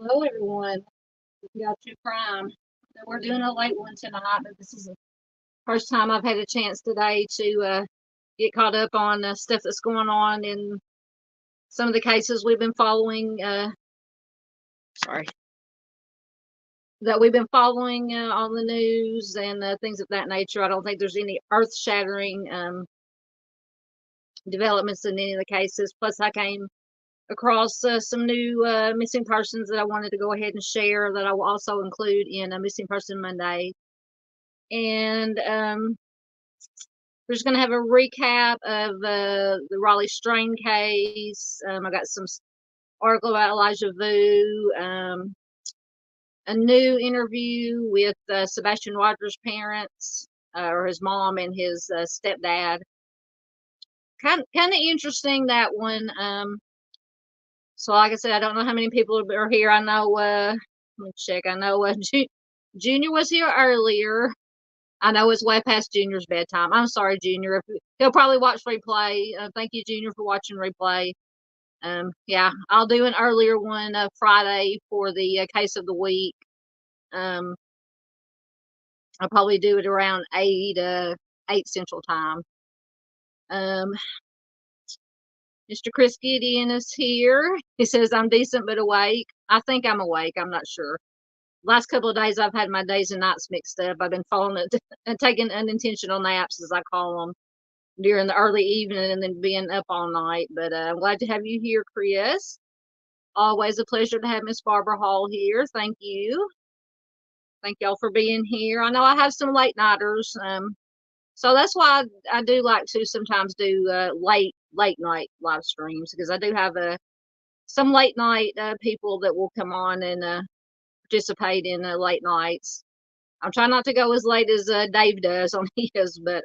Hello, everyone. We got True Crime. So we're doing a late one tonight, but this is the first time I've had a chance today to get caught up on stuff that's going on in some of the cases we've been following. Sorry, that we've been following on the news and things of that nature. I don't think there's any earth-shattering developments in any of the cases. Plus, I came across some new missing persons that I wanted to go ahead and share that I will also include in a Missing Person Monday. And we're just going to have a recap of the Raleigh Strain case. I got some article about Elijah Vu, a new interview with Sebastian Rogers' parents, or his mom and his stepdad. Kind of interesting, that one. So like I said, I don't know how many people are here. I know, let me check. I know Junior was here earlier. I know it's way past Junior's bedtime. I'm sorry, Junior. He'll probably watch replay. Thank you, Junior, for watching replay. Yeah, I'll do an earlier one Friday for the case of the week. I'll probably do it around 8 Central Time. Mr. Chris Gideon is here. He says, I'm decent but awake. I think I'm awake. I'm not sure. Last couple of days, I've had my days and nights mixed up. I've been falling and taking unintentional naps, as I call them, during the early evening and then being up all night. But I'm glad to have you here, Chris. Always a pleasure to have Miss Barbara Hall here. Thank you. Thank y'all for being here. I know I have some late nighters. So that's why I do like to sometimes do late night live streams, because I do have some late night people that will come on and participate in late nights. I'm trying not to go as late as Dave does on his, but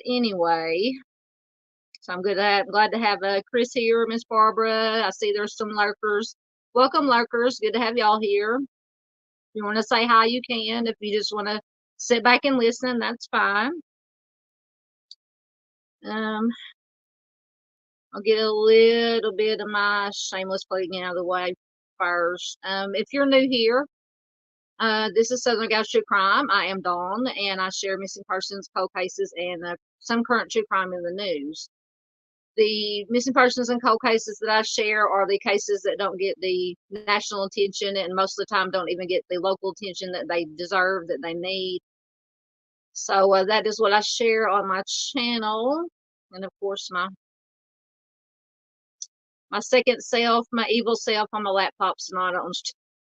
anyway. So I'm glad to have Chris here, Miss Barbara. I see there's some lurkers. Welcome, lurkers. Good to have y'all here. If you want to say hi, you can. If you just want to sit back and listen, that's fine. I'll get a little bit of my shameless plugging out of the way first. If you're new here, this is Southern Gals True Crime. I am Dawn, and I share missing persons, cold cases, and some current true crime in the news. The missing persons and cold cases that I share are the cases that don't get the national attention, and most of the time don't even get the local attention that they deserve, that they need. So that is what I share on my channel. And of course, my second self, my evil self on my laptop's not on,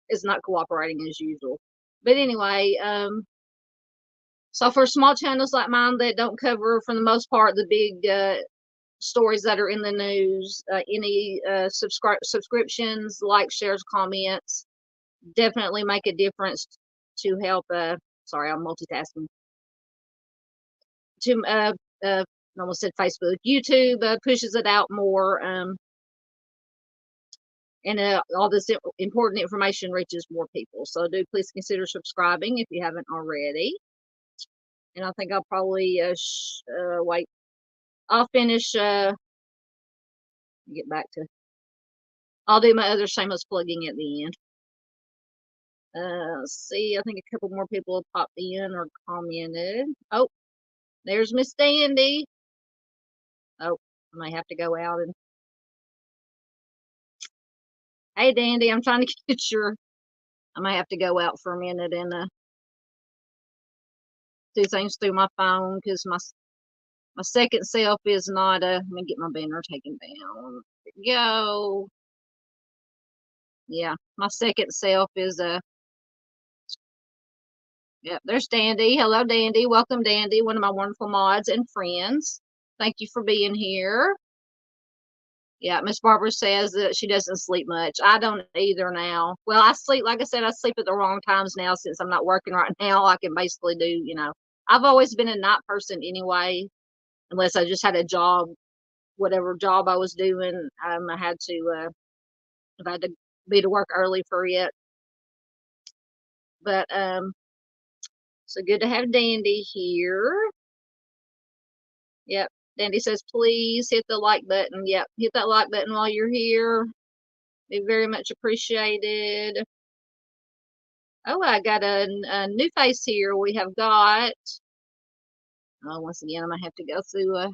is not cooperating as usual. But anyway, so for small channels like mine that don't cover, for the most part, the big stories that are in the news, any subscriptions, likes, shares, comments definitely make a difference to help. Sorry, I'm multitasking. To I almost said Facebook. YouTube pushes it out more. and all this important information reaches more people. So do please consider subscribing if you haven't already. And I think I'll probably wait. I'll finish. Get back to. I'll do my other shameless plugging at the end. Let's see. I think a couple more people have popped in or commented. Oh, there's Miss Dandy. Oh, I may have to go out and. Hey, Dandy, I'm trying to get your. I may have to go out for a minute and do things through my phone because my second self is not. Let me get my banner taken down. There we go. Yeah, my second self is Yep, there's Dandy. Hello, Dandy. Welcome, Dandy, one of my wonderful mods and friends. Thank you for being here. Yeah, Miss Barbara says that she doesn't sleep much. I don't either now. Well, I sleep, like I said, I sleep at the wrong times now since I'm not working right now. I can basically do, I've always been a night person anyway, unless I just had a job, whatever job I was doing. I had to, if I had to be to work early for it. But, so good to have Dandy here. Yep. Dandy says, please hit the like button. Yep. Hit that like button while you're here. Be very much appreciated. Oh, I got a new face here. We have got, once again, I'm going to have to go through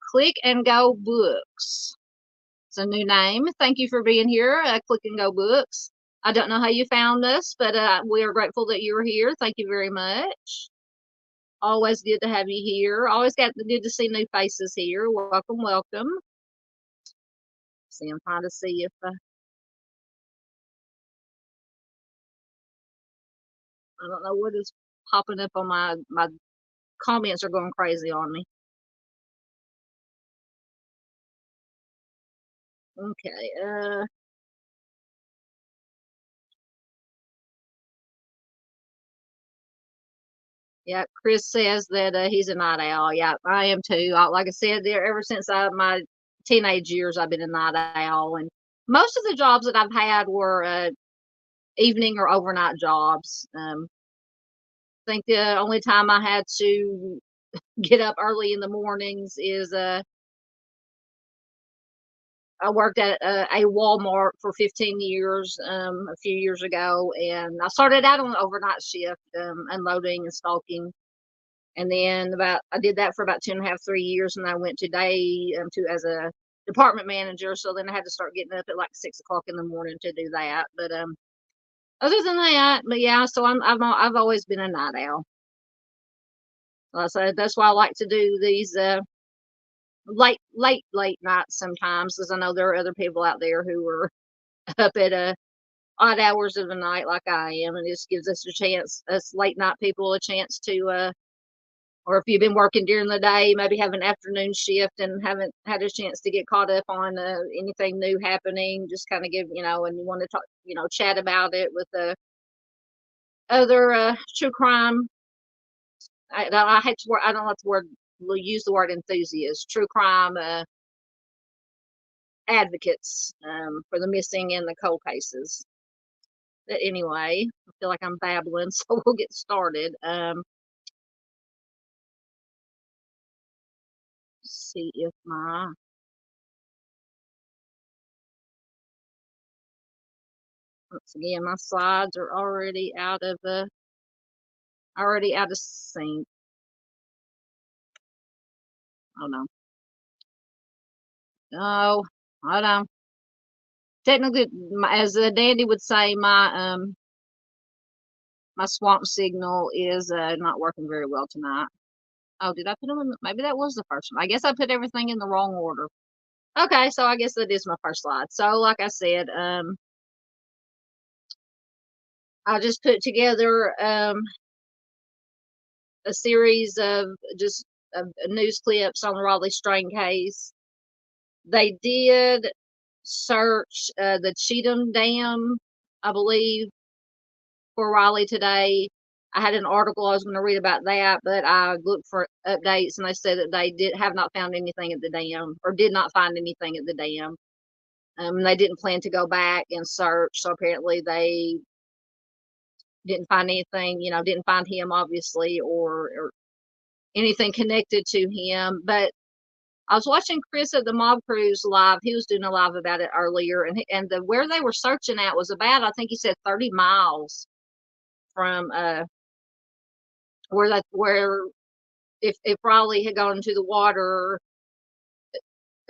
Click and Go Books. It's a new name. Thank you for being here, Click and Go Books. I don't know how you found us, but we are grateful that you're here. Thank you very much. Always good to have you here. Always good to see new faces here. Welcome, welcome. See, I'm trying to see if I don't know what is popping up on my comments are going crazy on me. Okay, yeah, Chris says that he's a night owl. Yeah, I am too. Like I said, ever since my teenage years, I've been a night owl, and most of the jobs that I've had were evening or overnight jobs. I think the only time I had to get up early in the mornings is I worked at a Walmart for 15 years a few years ago, and I started out on an overnight shift, unloading and stocking. And then I did that for about 2.5, 3 years, and I went to day to as a department manager. So then I had to start getting up at like 6 o'clock in the morning to do that. But other than that, but yeah, so I've always been a night owl. So that's why I like to do these late nights sometimes, because I know there are other people out there who are up at odd hours of the night like I am, and this gives us a chance, us late night people, a chance to or if you've been working during the day, maybe have an afternoon shift and haven't had a chance to get caught up on anything new happening, just kind of give, and you want to talk, chat about it with the other true crime. I hate to I don't like the word, we'll use the word enthusiasts, true crime advocates for the missing and the cold cases. But anyway, I feel like I'm babbling, so we'll get started. See if once again, my slides are already out of sync. Oh no. Oh, hold on. Technically, as Dandy would say, my swamp signal is not working very well tonight. Oh, did I put them in? Maybe that was the first one. I guess I put everything in the wrong order. Okay, so I guess that is my first slide. So, like I said, I just put together a series of just news clips on the Raleigh Strain case. They did search the Cheatham Dam, I believe, for Raleigh today. I had an article I was going to read about that, but I looked for updates, and they said that they have not found anything at the dam, or did not find anything at the dam. They didn't plan to go back and search, so apparently they didn't find anything, didn't find him obviously, or anything connected to him. But I was watching Chris at the Mob Cruise live. He was doing a live about it earlier, and where they were searching at was about, I think he said 30 miles from where if Raleigh had gone into the water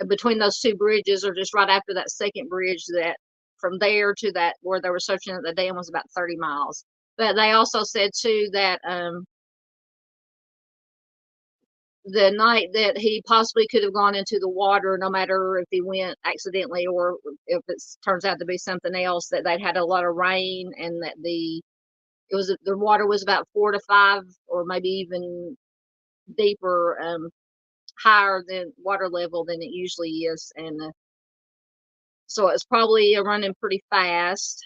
between those two bridges, or just right after that second bridge, that from there to that where they were searching at the dam was about 30 miles. But they also said too that the night that he possibly could have gone into the water, no matter if he went accidentally or if it turns out to be something else, that they'd had a lot of rain, and that the water was about 4 to 5 or maybe even deeper, higher than water level than it usually is. And so it's probably running pretty fast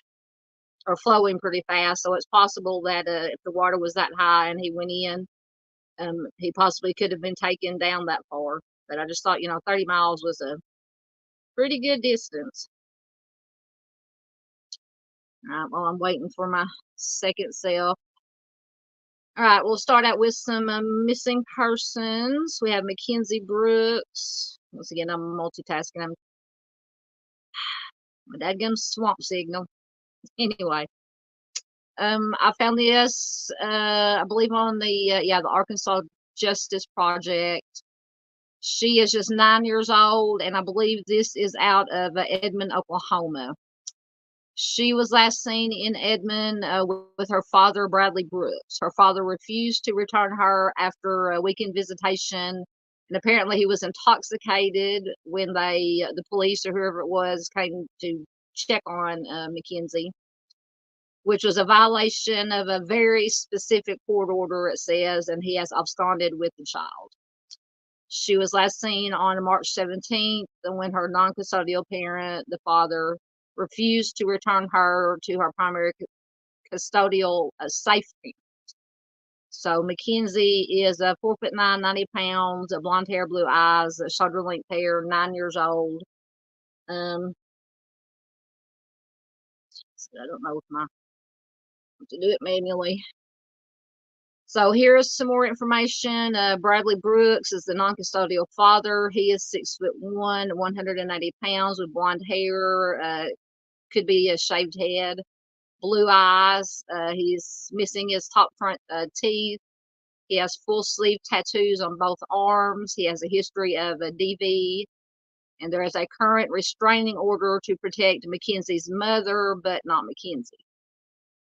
or flowing pretty fast. So it's possible that if the water was that high and he went in, he possibly could have been taken down that far. But I just thought, 30 miles was a pretty good distance. All right, well, I'm waiting for my second self. All right, we'll start out with some missing persons. We have Mackenzie Brooks. Once again, I'm multitasking. My dadgum swamp signal. Anyway, I found this, I believe on the Arkansas Justice Project. She is just 9 years old, and I believe this is out of Edmond, Oklahoma. She was last seen in Edmond with her father, Bradley Brooks. Her father refused to return her after a weekend visitation, and apparently he was intoxicated when the police or whoever it was came to check on Mackenzie, which was a violation of a very specific court order, it says, and he has absconded with the child. She was last seen on March 17th when her non-custodial parent, the father, refused to return her to her primary custodial safety. So Mackenzie is 4'9", 90 pounds, blonde hair, blue eyes, shoulder length hair, 9 years old. I don't know if to do it manually. So here is some more information. Bradley Brooks is the non-custodial father. He is 6'1", 180 pounds, with blonde hair, could be a shaved head, blue eyes. He's missing his top front teeth. He has full sleeve tattoos on both arms. He has a history of a DV, and there is a current restraining order to protect Mackenzie's mother, but not Mackenzie.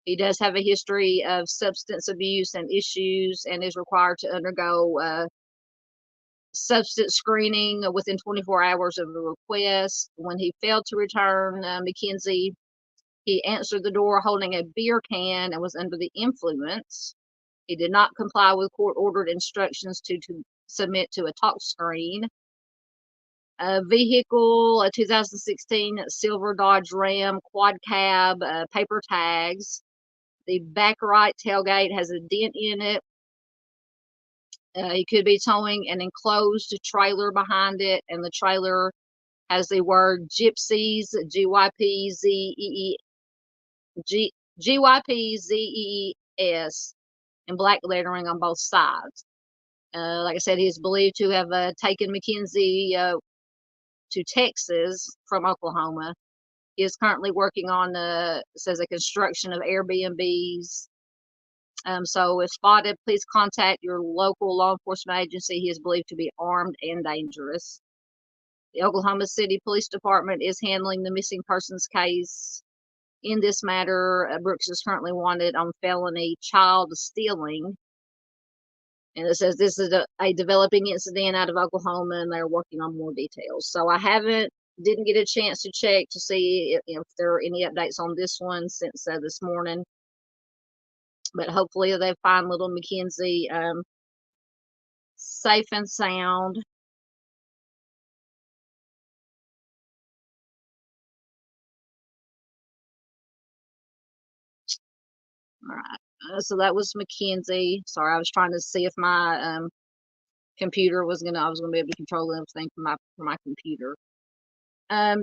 He does have a history of substance abuse and issues, and is required to undergo substance screening within 24 hours of the request. When he failed to return Mackenzie, he answered the door holding a beer can and was under the influence. He did not comply with court-ordered instructions to submit to a talk screen. A vehicle, a 2016 silver Dodge Ram quad cab, paper tags. The back right tailgate has a dent in it. He could be towing an enclosed trailer behind it, and the trailer has the word Gypsies, GYPZEES, in black lettering on both sides. Like I said, he is believed to have taken Mackenzie to Texas from Oklahoma. He is currently working on, says, a construction of Airbnbs. So if spotted, please contact your local law enforcement agency. He is believed to be armed and dangerous. The Oklahoma City Police Department is handling the missing persons case. In this matter, Brooks is currently wanted on felony child stealing. And it says this is a developing incident out of Oklahoma, and they're working on more details. So I didn't get a chance to check to see if there are any updates on this one since this morning. But hopefully they find little Mackenzie safe and sound. All right. So that was Mackenzie. Sorry, I was trying to see if my computer I was gonna be able to control everything from my computer.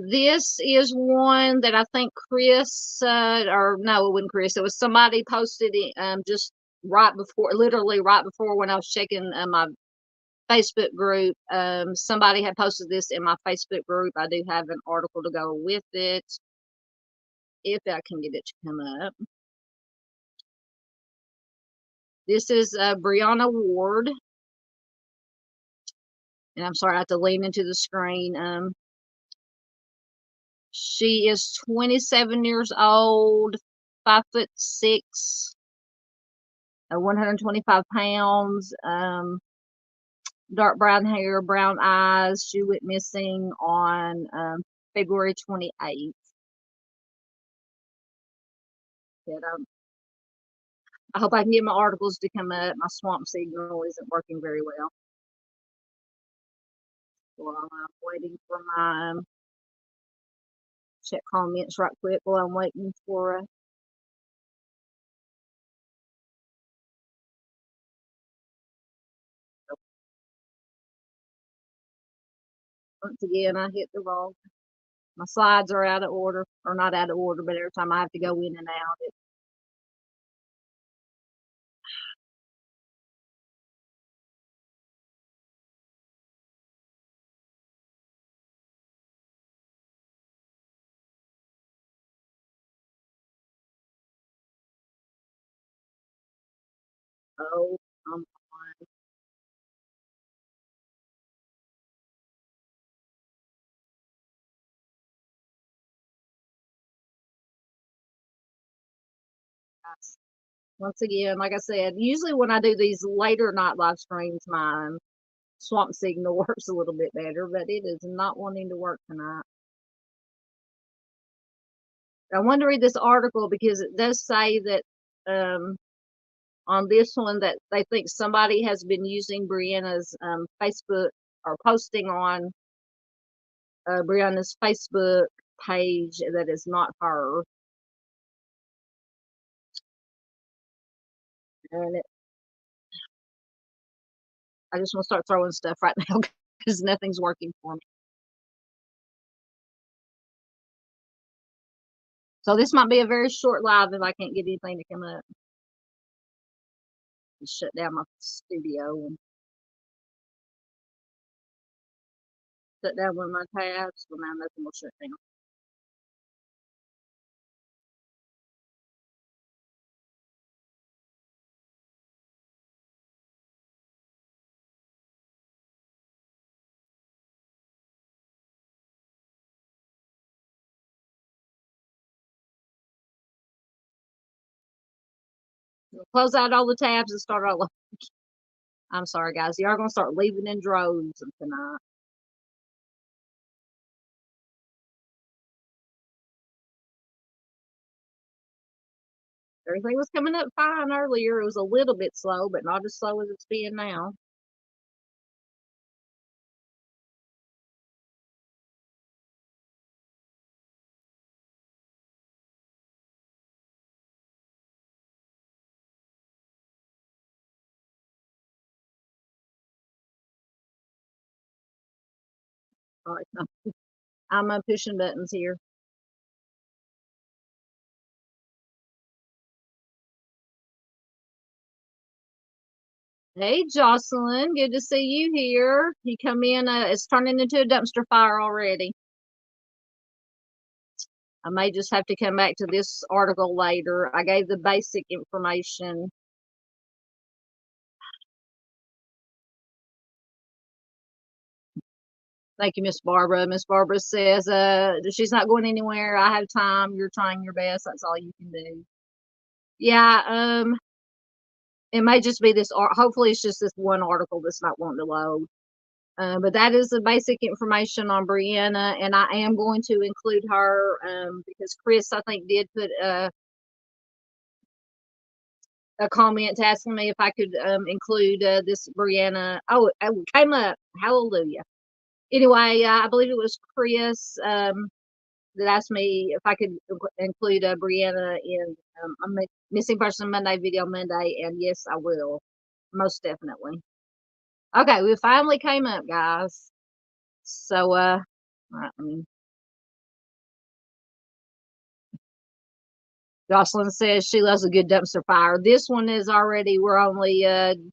This is one that I think Chris, or no, it wasn't Chris. It was somebody posted it just right before, literally right before when I was checking my Facebook group. Somebody had posted this in my Facebook group. I do have an article to go with it if I can get it to come up. This is Brianna Ward. And I'm sorry, I have to lean into the screen. She is 27 years old, 5'6", 125 pounds, dark brown hair, brown eyes. She went missing on February 28th. But, I hope I can get my articles to come up. My swamp signal isn't working very well. While I'm waiting for my check comments right quick while I'm waiting for once again I hit the wrong. My slides are out of order, or not out of order, but every time I have to go in and out, it oh, I'm fine. Once again, like I said, usually when I do these later night live streams, my swamp signal works a little bit better, but it is not wanting to work tonight. I want to read this article because it does say that on this one that they think somebody has been using Brianna's Facebook or posting on Brianna's Facebook page that is not her. And I just want to start throwing stuff right now because nothing's working for me. So this might be a very short live if I can't get anything to come up. Just shut down my studio and shut down one of my tabs. Well, now nothing will shut down. We'll close out all the tabs and start all over. I'm sorry, guys. Y'all are going to start leaving in droves tonight. Everything was coming up fine earlier. It was a little bit slow, but not as slow as it's being now. All right, I'm pushing buttons here. Hey, Jocelyn, good to see you here. You come in, it's turning into a dumpster fire already. I may just have to come back to this article later. I gave the basic information. Thank you, Miss Barbara. Miss Barbara says, she's not going anywhere. I have time. You're trying your best. That's all you can do. Yeah, it may just be this, hopefully it's just this one article that's not wanting to load. But that is the basic information on Brianna, and I am going to include her because Chris, I think, did put a comment asking me if I could include this Brianna. Oh, it came up. Hallelujah. Anyway, I believe it was Chris that asked me if I could include Brianna in a Missing Person Monday video Monday, and yes, I will. Most definitely. Okay, we finally came up, guys. So, all right, Jocelyn says she loves a good dumpster fire. This one is already, we're only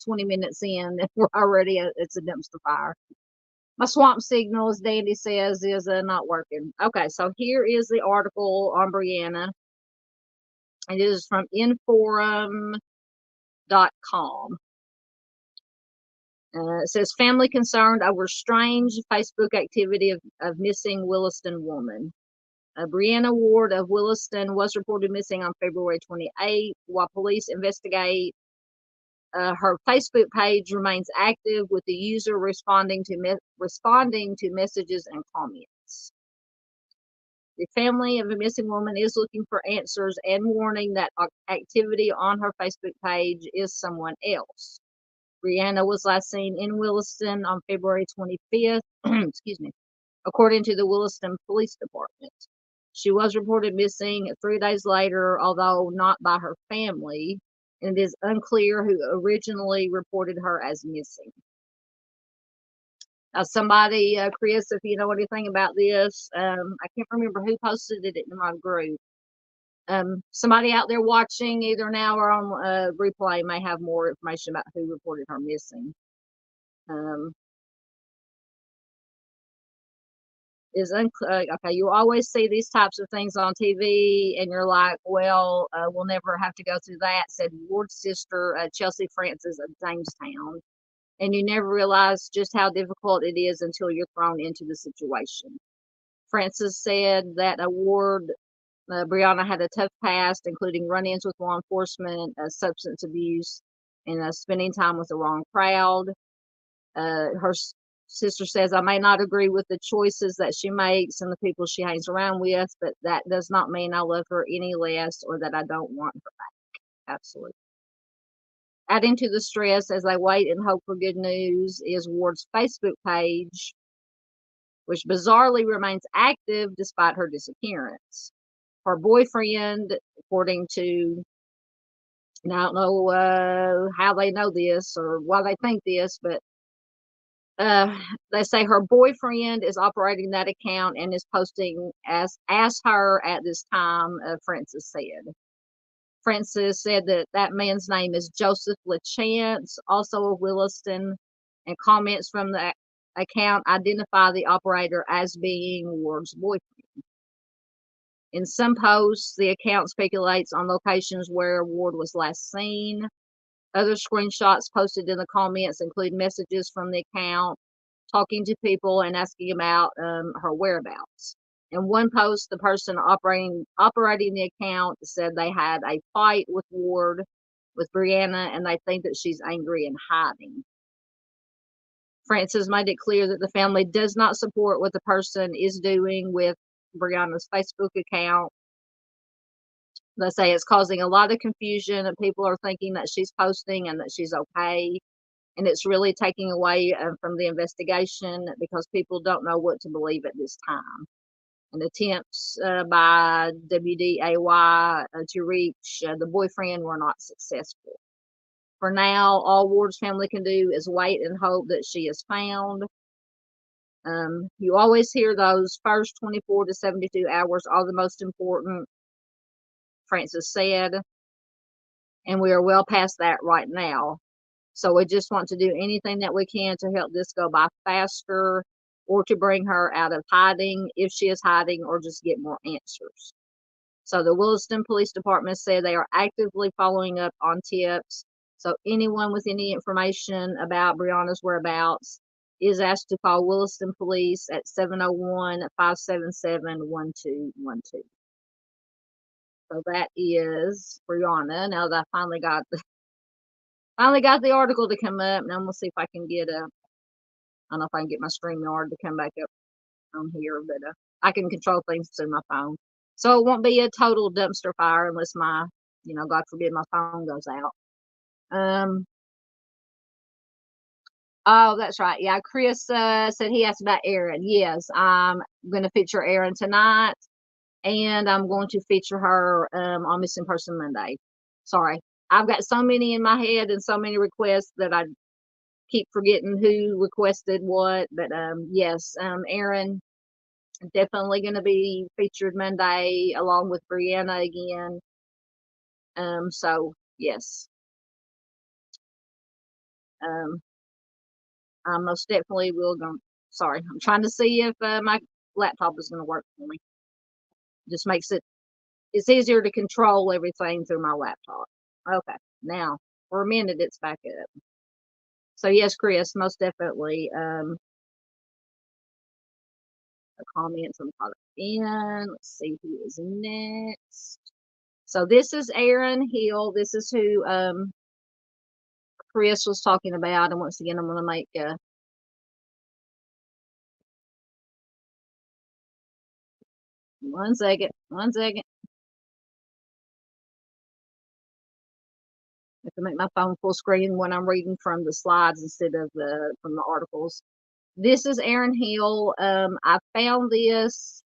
20 minutes in, and we're already, it's a dumpster fire. My swamp signal, as Dandy says, is not working. Okay, so here is the article on Brianna. It is from inforum.com. It says, family concerned over strange Facebook activity of missing Williston woman. Brianna Ward of Williston was reported missing on February 28th. While police investigate, her Facebook page remains active, with the user responding to messages and comments. The family of a missing woman is looking for answers and warning that activity on her Facebook page is someone else. Brianna was last seen in Williston on February 25th, excuse me, according to the Williston Police Department. She was reported missing 3 days later, although not by her family, and it is unclear who originally reported her as missing. Somebody, Chris, if you know anything about this, I can't remember who posted it in my group. Somebody out there watching, either now or on replay, may have more information about who reported her missing. Okay, you always see these types of things on TV, and you're like, well, we'll never have to go through that, said Ward's sister, Chelsea Francis of Jamestown. And you never realize just how difficult it is until you're thrown into the situation. Francis said that Brianna had a tough past, including run-ins with law enforcement, substance abuse, and spending time with the wrong crowd. Her sister says, I may not agree with the choices that she makes and the people she hangs around with, but that does not mean I love her any less or that I don't want her back. Absolutely. Adding to the stress as they wait and hope for good news is Ward's Facebook page, which bizarrely remains active despite her disappearance. Her boyfriend, according to, and I don't know how they know this or why they think this, but they say her boyfriend is operating that account and is posting as her at this time, Francis said. Francis said that man's name is Joseph LaChance, also of Williston, and comments from the account identify the operator as being Ward's boyfriend. In some posts, the account speculates on locations where Ward was last seen. Other screenshots posted in the comments include messages from the account, talking to people and asking about her whereabouts. In one post, the person operating the account said they had a fight with Brianna, and they think that she's angry and hiding. Francis made it clear that the family does not support what the person is doing with Brianna's Facebook account. They say it's causing a lot of confusion, and people are thinking that she's posting and that she's okay. And it's really taking away from the investigation because people don't know what to believe at this time. And attempts by WDAY to reach the boyfriend were not successful. For now, all Ward's family can do is wait and hope that she is found. You always hear those first 24 to 72 hours are the most important, Francis said, and we are well past that right now. So we just want to do anything that we can to help this go by faster, or to bring her out of hiding if she is hiding, or just get more answers. So the Williston Police Department said they are actively following up on tips. So anyone with any information about Brianna's whereabouts is asked to call Williston Police at 701-577-1212. So that is Brianna. Now that I finally got the article to come up, and I'm gonna see if I can get I don't know if I can get my StreamYard to come back up on here, but I can control things through my phone. So it won't be a total dumpster fire unless God forbid, my phone goes out. Oh, that's right. Yeah, Chris said he asked about Erin. Yes, I'm going to feature Erin tonight, and I'm going to feature her on Missing Person Monday. Sorry, I've got so many in my head and so many requests that I keep forgetting who requested what. But yes, Erin definitely going to be featured Monday along with Brianna again. So yes, um, I most definitely will go. Sorry, I'm trying to see if my laptop is going to work for me. Just makes it's easier to control everything through my laptop. Okay, now for a minute it's back up. So yes, Chris, most definitely. A comment from product in. Let's see who is next. So this is Erin Hill. This is who Chris was talking about. And once again, I'm going to make one second. One second. I have to make my phone full screen when I'm reading from the slides instead of from the articles. This is Erin Hill. I found this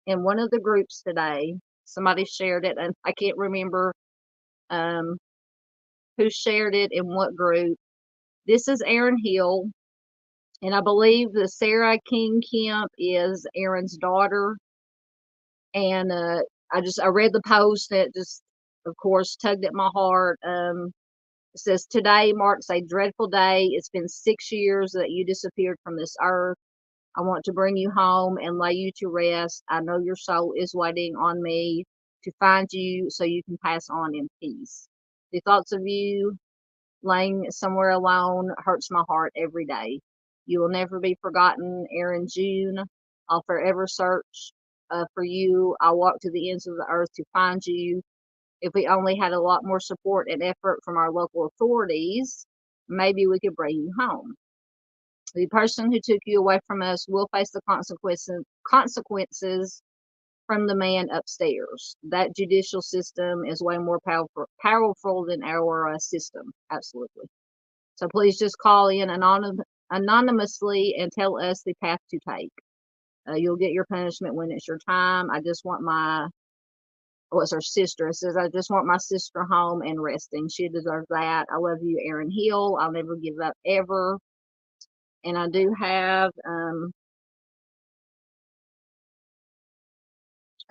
in one of the groups today. Somebody shared it, and I can't remember um, who shared it in what group. This is Erin Hill, and I believe the Sarah King Kemp is Erin's daughter. And I read the post that just, of course, tugged at my heart. It says, "Today marks a dreadful day. It's been 6 years that you disappeared from this earth. I want to bring you home and lay you to rest. I know your soul is waiting on me to find you so you can pass on in peace. The thoughts of you laying somewhere alone hurts my heart every day. You will never be forgotten, Erin June. I'll forever search for you. I'll walk to the ends of the earth to find you. If we only had a lot more support and effort from our local authorities, maybe we could bring you home. The person who took you away from us will face the consequences from the man upstairs. That judicial system is way more powerful than our system. Absolutely. So please just call in anonymously and tell us the path to take. You'll get your punishment when it's your time. I just want it's her sister. It says, I just want my sister home and resting. She deserves that. I love you, Erin Hill. I'll never give up ever. And I do have,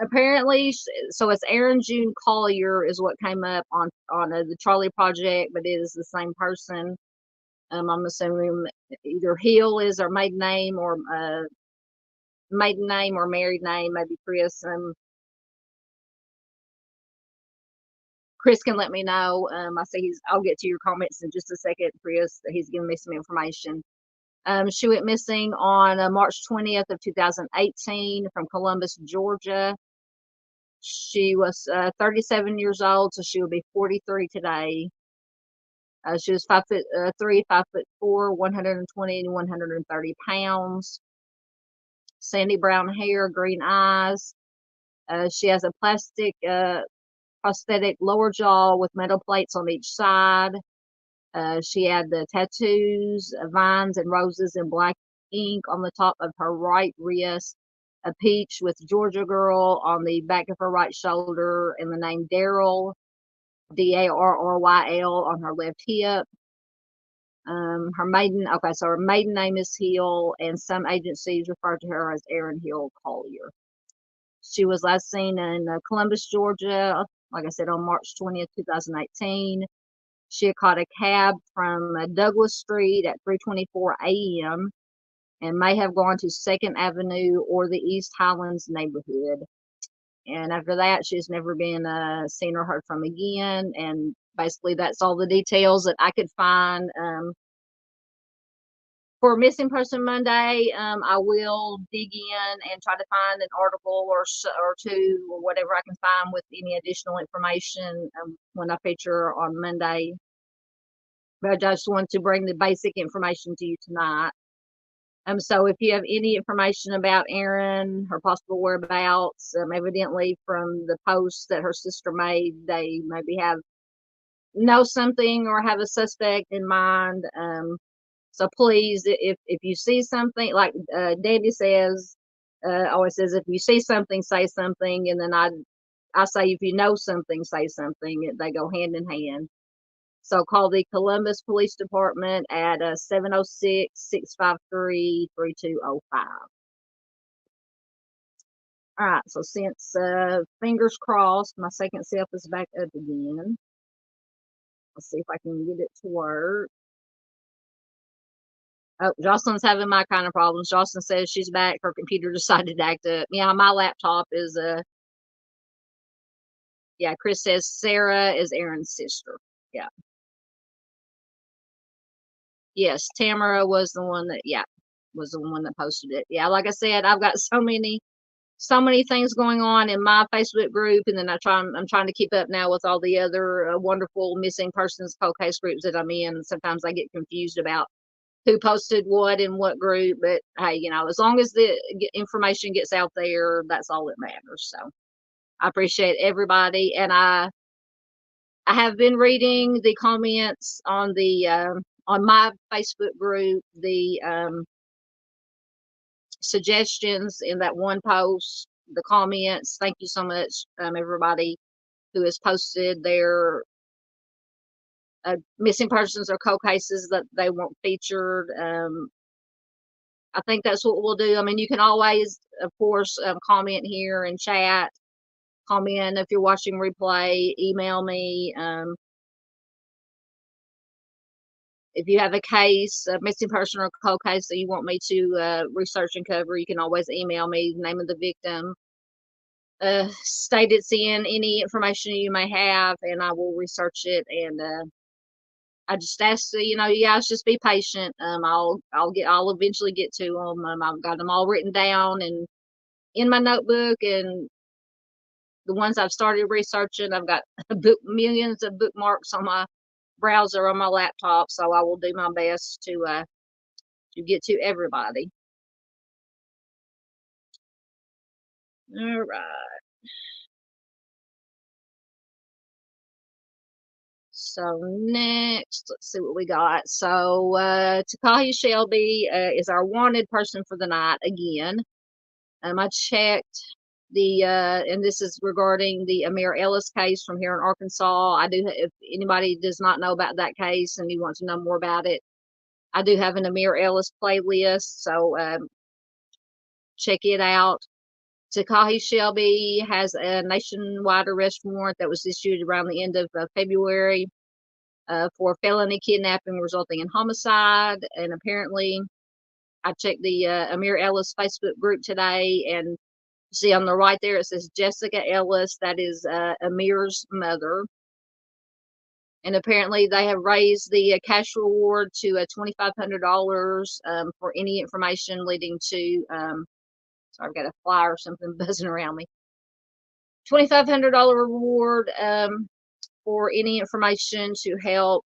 apparently, so it's Erin June Collier is what came up on the Charley Project, but it is the same person. I'm assuming either Hill is her maiden name or married name, maybe Chris. Chris can let me know. I see I'll get to your comments in just a second, Chris. He's giving me some information. She went missing on March 20th of 2018 from Columbus, Georgia. She was 37 years old, so she will be 43 today. She was 5'3", 5'4", 120 to 130 pounds. Sandy brown hair, green eyes. She has a prosthetic lower jaw with metal plates on each side. She had the tattoos, vines and roses in black ink on the top of her right wrist, a peach with Georgia Girl on the back of her right shoulder, and the name Daryl, Darryl, on her left hip. Her maiden name is Hill, and some agencies refer to her as Erin Hill Collier. She was last seen in Columbus, Georgia, like I said, on March 20th, 2018. She had caught a cab from Douglas Street at 3:24 a.m. and may have gone to Second Avenue or the East Highlands neighborhood. And after that, she's never been seen or heard from again. And basically, that's all the details that I could find. For Missing Person Monday, I will dig in and try to find an article or two or whatever I can find with any additional information when I feature on Monday. But I just want to bring the basic information to you tonight. So if you have any information about Erin, her possible whereabouts, evidently from the posts that her sister made, they maybe know something or have a suspect in mind. So please, if you see something, like Debbie says, always says, if you see something, say something. And then I say, if you know something, say something. They go hand in hand. So call the Columbus Police Department at 706-653-3205. All right, so since fingers crossed, my second self is back up again. Let's see if I can get it to work. Oh, Jocelyn's having my kind of problems. Jocelyn says she's back. Her computer decided to act up. Yeah, my laptop is yeah, Chris says Sarah is Erin's sister. Yeah. Yes, Tamara was the one that, yeah, was the one that posted it. Yeah, like I said, I've got so many things going on in my Facebook group, and then I'm trying to keep up now with all the other wonderful missing persons cold case groups that I'm in. Sometimes I get confused about who posted what in what group, but hey, as long as the information gets out there, that's all that matters. So I appreciate everybody, and I have been reading the comments on my Facebook group, the suggestions in that one post, the comments. Thank you so much, everybody who has posted their missing persons or cold cases that they want featured. I think that's what we'll do. I mean, you can always, of course, comment here and chat. Comment if you're watching replay. Email me. If you have a case, a missing person or cold case that you want me to research and cover, you can always email me the name of the victim, state it's in, any information you may have, and I will research it. And I just ask you guys just be patient. I'll eventually get to them. I've got them all written down and in my notebook, and the ones I've started researching, I've got millions of bookmarks on my browser on my laptop, so I will do my best to get to everybody. All right. So next, let's see what we got. So Takahi Shelby is our wanted person for the night again. I checked and this is regarding the Amir Ellis case from here in Arkansas. If anybody does not know about that case and you want to know more about it, I do have an Amir Ellis playlist, so check it out. Takahi Shelby has a nationwide arrest warrant that was issued around the end of February for felony kidnapping resulting in homicide. And apparently, I checked the Amir Ellis Facebook group today, and see on the right there, it says Jessica Ellis. That is Amir's mother. And apparently, they have raised the cash reward to $2,500 for any information leading to. Sorry, I've got a fly or something buzzing around me. $2,500 reward for any information to help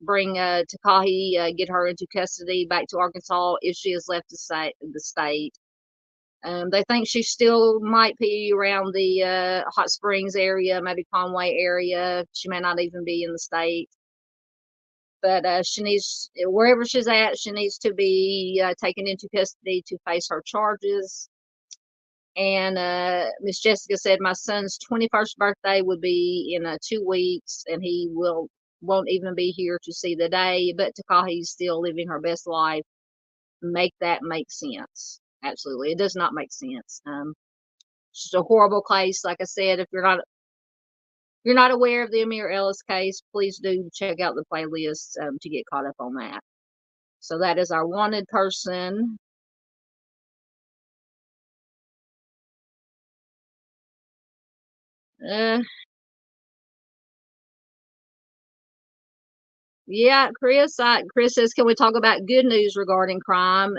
bring Takahi, get her into custody back to Arkansas if she has left the state. They think she still might be around the Hot Springs area, maybe Conway area. She may not even be in the state. But she needs, wherever she's at, she needs to be taken into custody to face her charges. And Miss Jessica said my son's 21st birthday would be in 2 weeks, and he won't even be here to see the day. But Takahi's still living her best life. Make that make sense. Absolutely, it does not make sense. It's just a horrible case. Like I said, if you're not aware of the Amir Ellis case, please do check out the playlist to get caught up on that. So that is our wanted person. Yeah, Chris says, can we talk about good news regarding crime?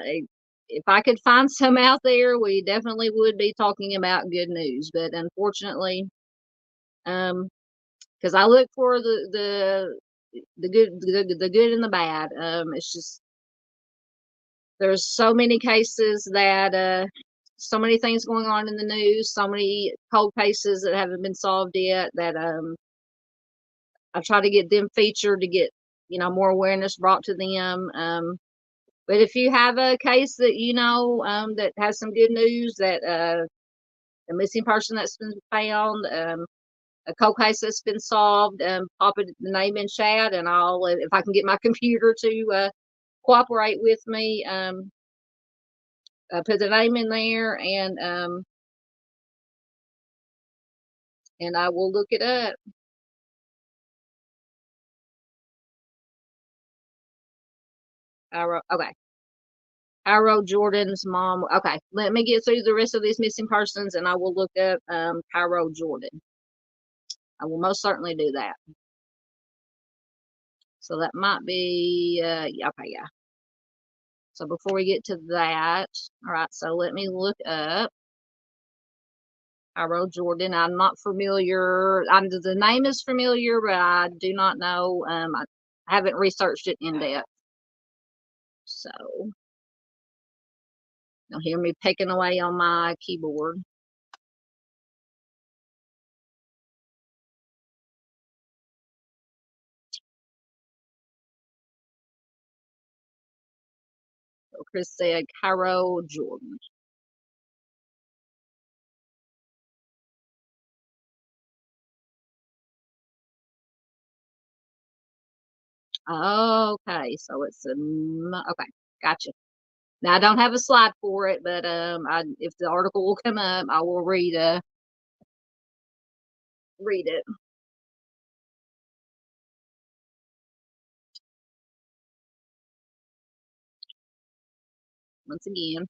If I could find some out there, we definitely would be talking about good news. But unfortunately, because I look for the good and the bad. It's just there's so many cases that so many things going on in the news, so many cold cases that haven't been solved yet that I try to get them featured to get more awareness brought to them. But if you have a case that that has some good news, that a missing person that's been found, a cold case that's been solved, pop it the name in chat, and I'll if I can get my computer to cooperate with me, put the name in there, and I will look it up. Okay. Cairo Jordan's mom. Okay, let me get through the rest of these missing persons, and I will look up Cairo Jordan. I will most certainly do that. So that might be yeah, okay, yeah. So before we get to that, all right. So let me look up Cairo Jordan. I'm not familiar. The name is familiar, but I do not know. I haven't researched it in depth. So you'll hear me pecking away on my keyboard. So Chris said Cairo Jordan. Okay, so it's okay, gotcha. Now I don't have a slide for it, but if the article will come up, I will read it once again.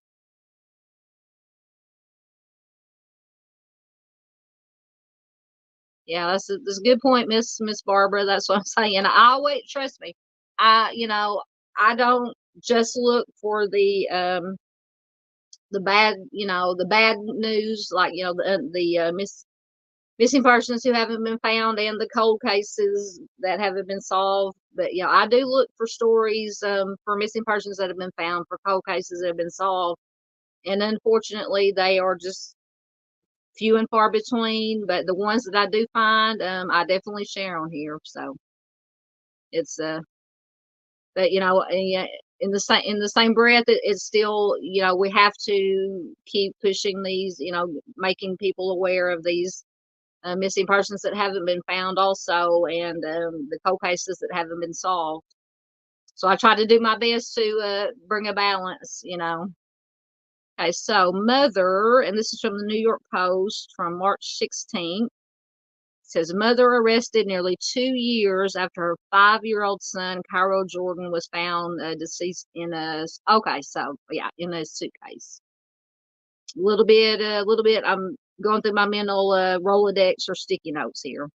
Yeah, that's a good point, Miss Barbara. That's what I'm saying. I always trust me. I don't just look for the bad the bad news, like the missing persons who haven't been found and the cold cases that haven't been solved. But I do look for stories for missing persons that have been found, for cold cases that have been solved, and unfortunately they are just few and far between. But the ones that I do find, I definitely share on here. So it's but in the same breath, it's still we have to keep pushing these, making people aware of these missing persons that haven't been found also, and the cold cases that haven't been solved. So I try to do my best to bring a balance. Okay, so mother, and this is from the New York Post from March 16th. Says mother arrested nearly 2 years after her 5-year-old son Cairo Jordan was found deceased in a okay, so yeah, in a suitcase. A little bit. I'm going through my mental Rolodex or sticky notes here.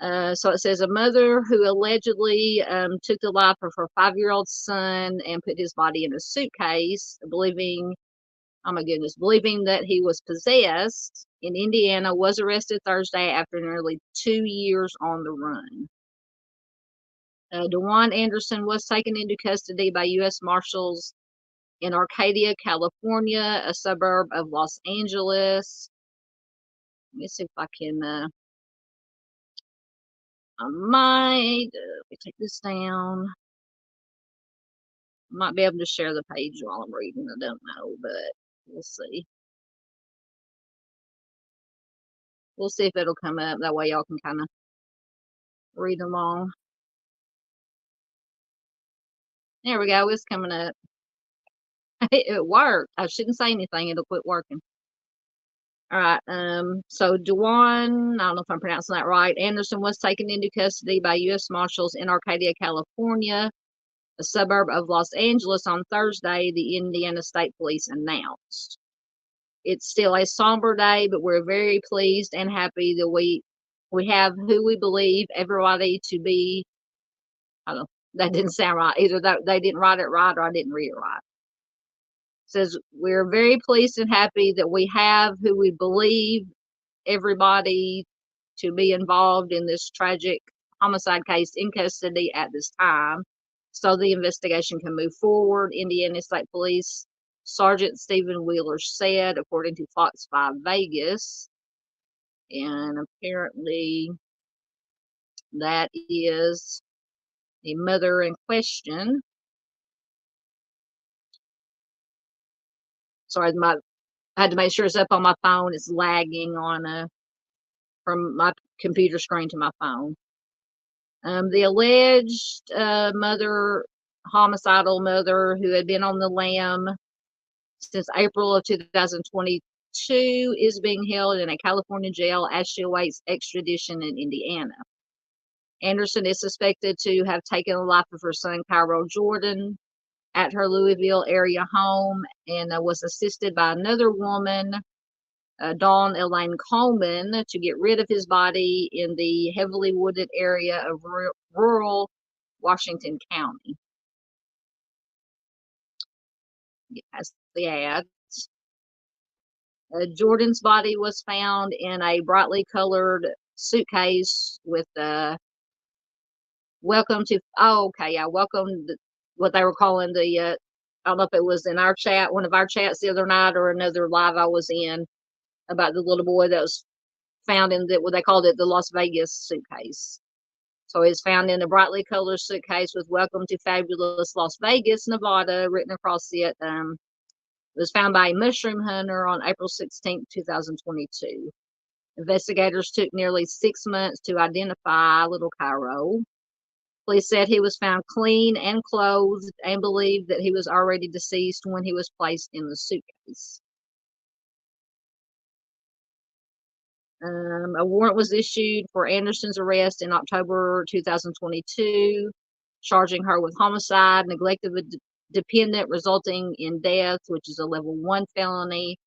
So it says a mother who allegedly took the life of her 5-year-old son and put his body in a suitcase, believing, oh my goodness, believing that he was possessed in Indiana, was arrested Thursday after nearly 2 years on the run. DeJuan Anderson was taken into custody by U.S. Marshals in Arcadia, California, a suburb of Los Angeles. Let me see if I can. I might. Let me take this down. Might be able to share the page while I'm reading. I don't know, but we'll see. We'll see if it'll come up. That way y'all can kind of read along. There we go. It's coming up. It worked. I shouldn't say anything. It'll quit working. All right. So DeJuan, I don't know if I'm pronouncing that right. Anderson was taken into custody by U.S. Marshals in Arcadia, California, a suburb of Los Angeles, on Thursday, the Indiana State Police announced. It's still a somber day, but we're very pleased and happy that we have who we believe everybody to be. I don't know. That didn't sound right. Either they didn't write it right or I didn't read it right. It says we're very pleased and happy that we have who we believe everybody to be involved in this tragic homicide case in custody at this time, so the investigation can move forward. Indiana State Police Sergeant Stephen Wheeler said, according to Fox 5 Vegas. And apparently that is the mother in question. Sorry, I had to make sure it's up on my phone. It's lagging on from my computer screen to my phone. The alleged homicidal mother who had been on the lam since April of 2022, is being held in a California jail as she awaits extradition in Indiana. Anderson is suspected to have taken the life of her son, Cairo Jordan, at her Louisville area home, and was assisted by another woman, Dawn Elaine Coleman, to get rid of his body in the heavily wooded area of rural Washington County. Yes, the ads. Jordan's body was found in a brightly colored suitcase with welcome to, oh, okay, yeah, welcome, what they were calling the, I don't know if it was in our chat, one of our chats the other night, or another live I was in, about the little boy that was found in what they called it, the Las Vegas suitcase. So it's found in a brightly colored suitcase with "Welcome to Fabulous Las Vegas, Nevada" written across it. It was found by a mushroom hunter on April 16, 2022. Investigators took nearly 6 months to identify little Cairo. Police said he was found clean and clothed and believed that he was already deceased when he was placed in the suitcase. A warrant was issued for Anderson's arrest in October 2022, charging her with homicide, neglect of a dependent resulting in death, which is a level 1 felony,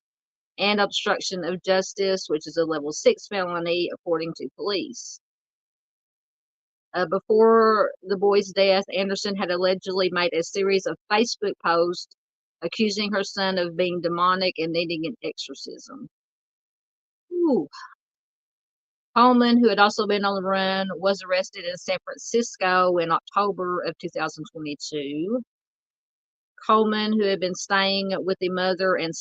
and obstruction of justice, which is a level 6 felony, according to police. Before the boy's death, Anderson had allegedly made a series of Facebook posts accusing her son of being demonic and needing an exorcism. Ooh. Coleman, who had also been on the run, was arrested in San Francisco in October of 2022. Coleman, who had been staying with the mother and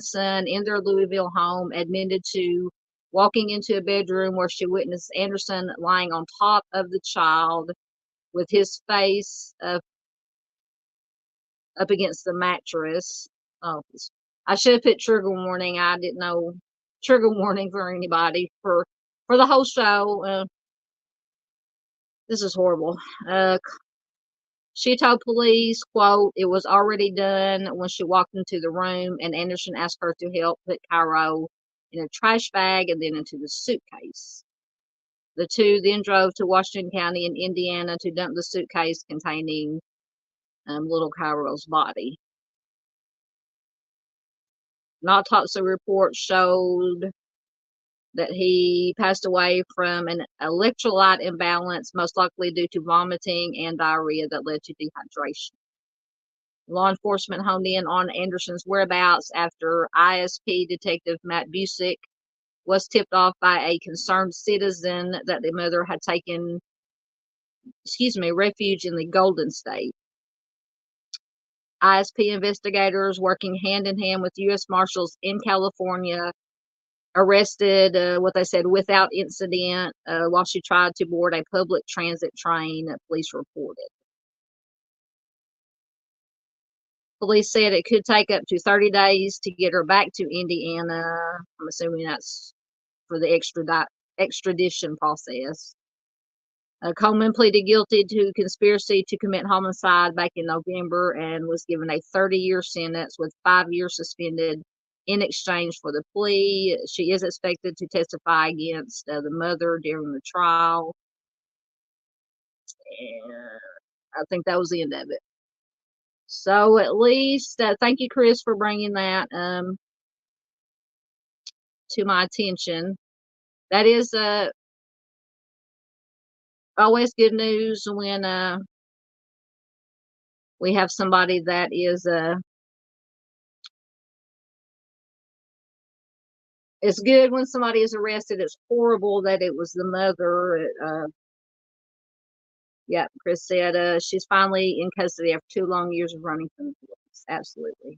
son in their Louisville home, admitted to walking into a bedroom where she witnessed Anderson lying on top of the child with his face up against the mattress. Oh, I should have put trigger warning. I didn't know trigger warning for anybody for the whole show. This is horrible. She told police, quote, "It was already done when she walked into the room, and Anderson asked her to help put Cairo in a trash bag and then into the suitcase. The two then drove to Washington County in Indiana to dump the suitcase containing little Cairo's body. An autopsy report showed that he passed away from an electrolyte imbalance, most likely due to vomiting and diarrhea that led to dehydration. Law enforcement honed in on Anderson's whereabouts after ISP Detective Matt Busick was tipped off by a concerned citizen that the mother had taken, refuge in the Golden State. ISP investigators, working hand in hand with U.S. Marshals in California, arrested what they said without incident while she tried to board a public transit train, police reported. Police said it could take up to 30 days to get her back to Indiana. I'm assuming that's for the extradition process. Coleman pleaded guilty to conspiracy to commit homicide back in November and was given a 30-year sentence with 5 years suspended in exchange for the plea. She is expected to testify against the mother during the trial. And I think that was the end of it. So at least, thank you, Chris, for bringing that to my attention. That is always good news when we have somebody that is it's good when somebody is arrested. It's horrible that it was the mother. Yeah, Chris said she's finally in custody after 2 long years of running from the police. Absolutely.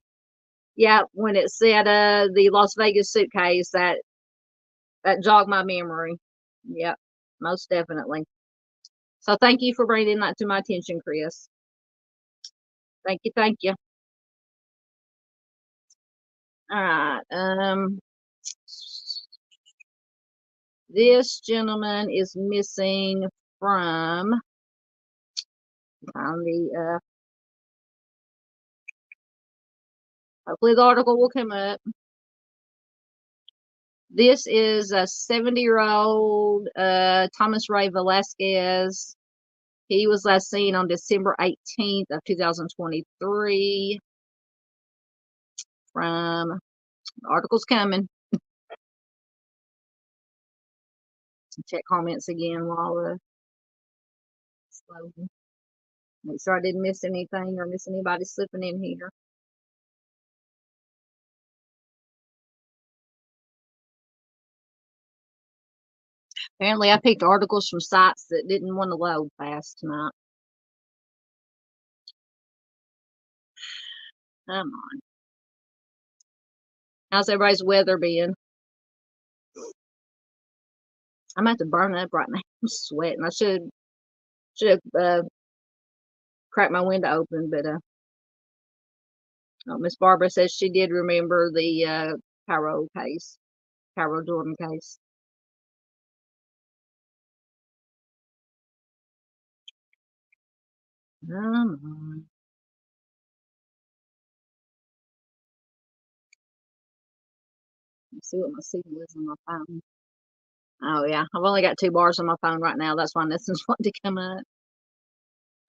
Yeah, when it said the Las Vegas suitcase, that jogged my memory. Yep, most definitely. So thank you for bringing that to my attention, Chris. Thank you, thank you. All right. This gentleman is missing from on the Hopefully the article will come up. This is a 70-year-old Thomas Ray Velasquez. He was last seen on December 18th of 2023. From the article's coming. Check comments again while it's loading. Make sure I didn't miss anything or miss anybody slipping in here. Apparently, I picked articles from sites that didn't want to load fast tonight. Come on. How's everybody's weather been? I'm about to burn up right now. I'm sweating. I should have cracked my window open, but Miss Barbara says she did remember the Cairo Jordan case. Come on. Let's see what my signal is on my phone. Oh yeah, I've only got 2 bars on my phone right now. That's why nothing's wanting to come up.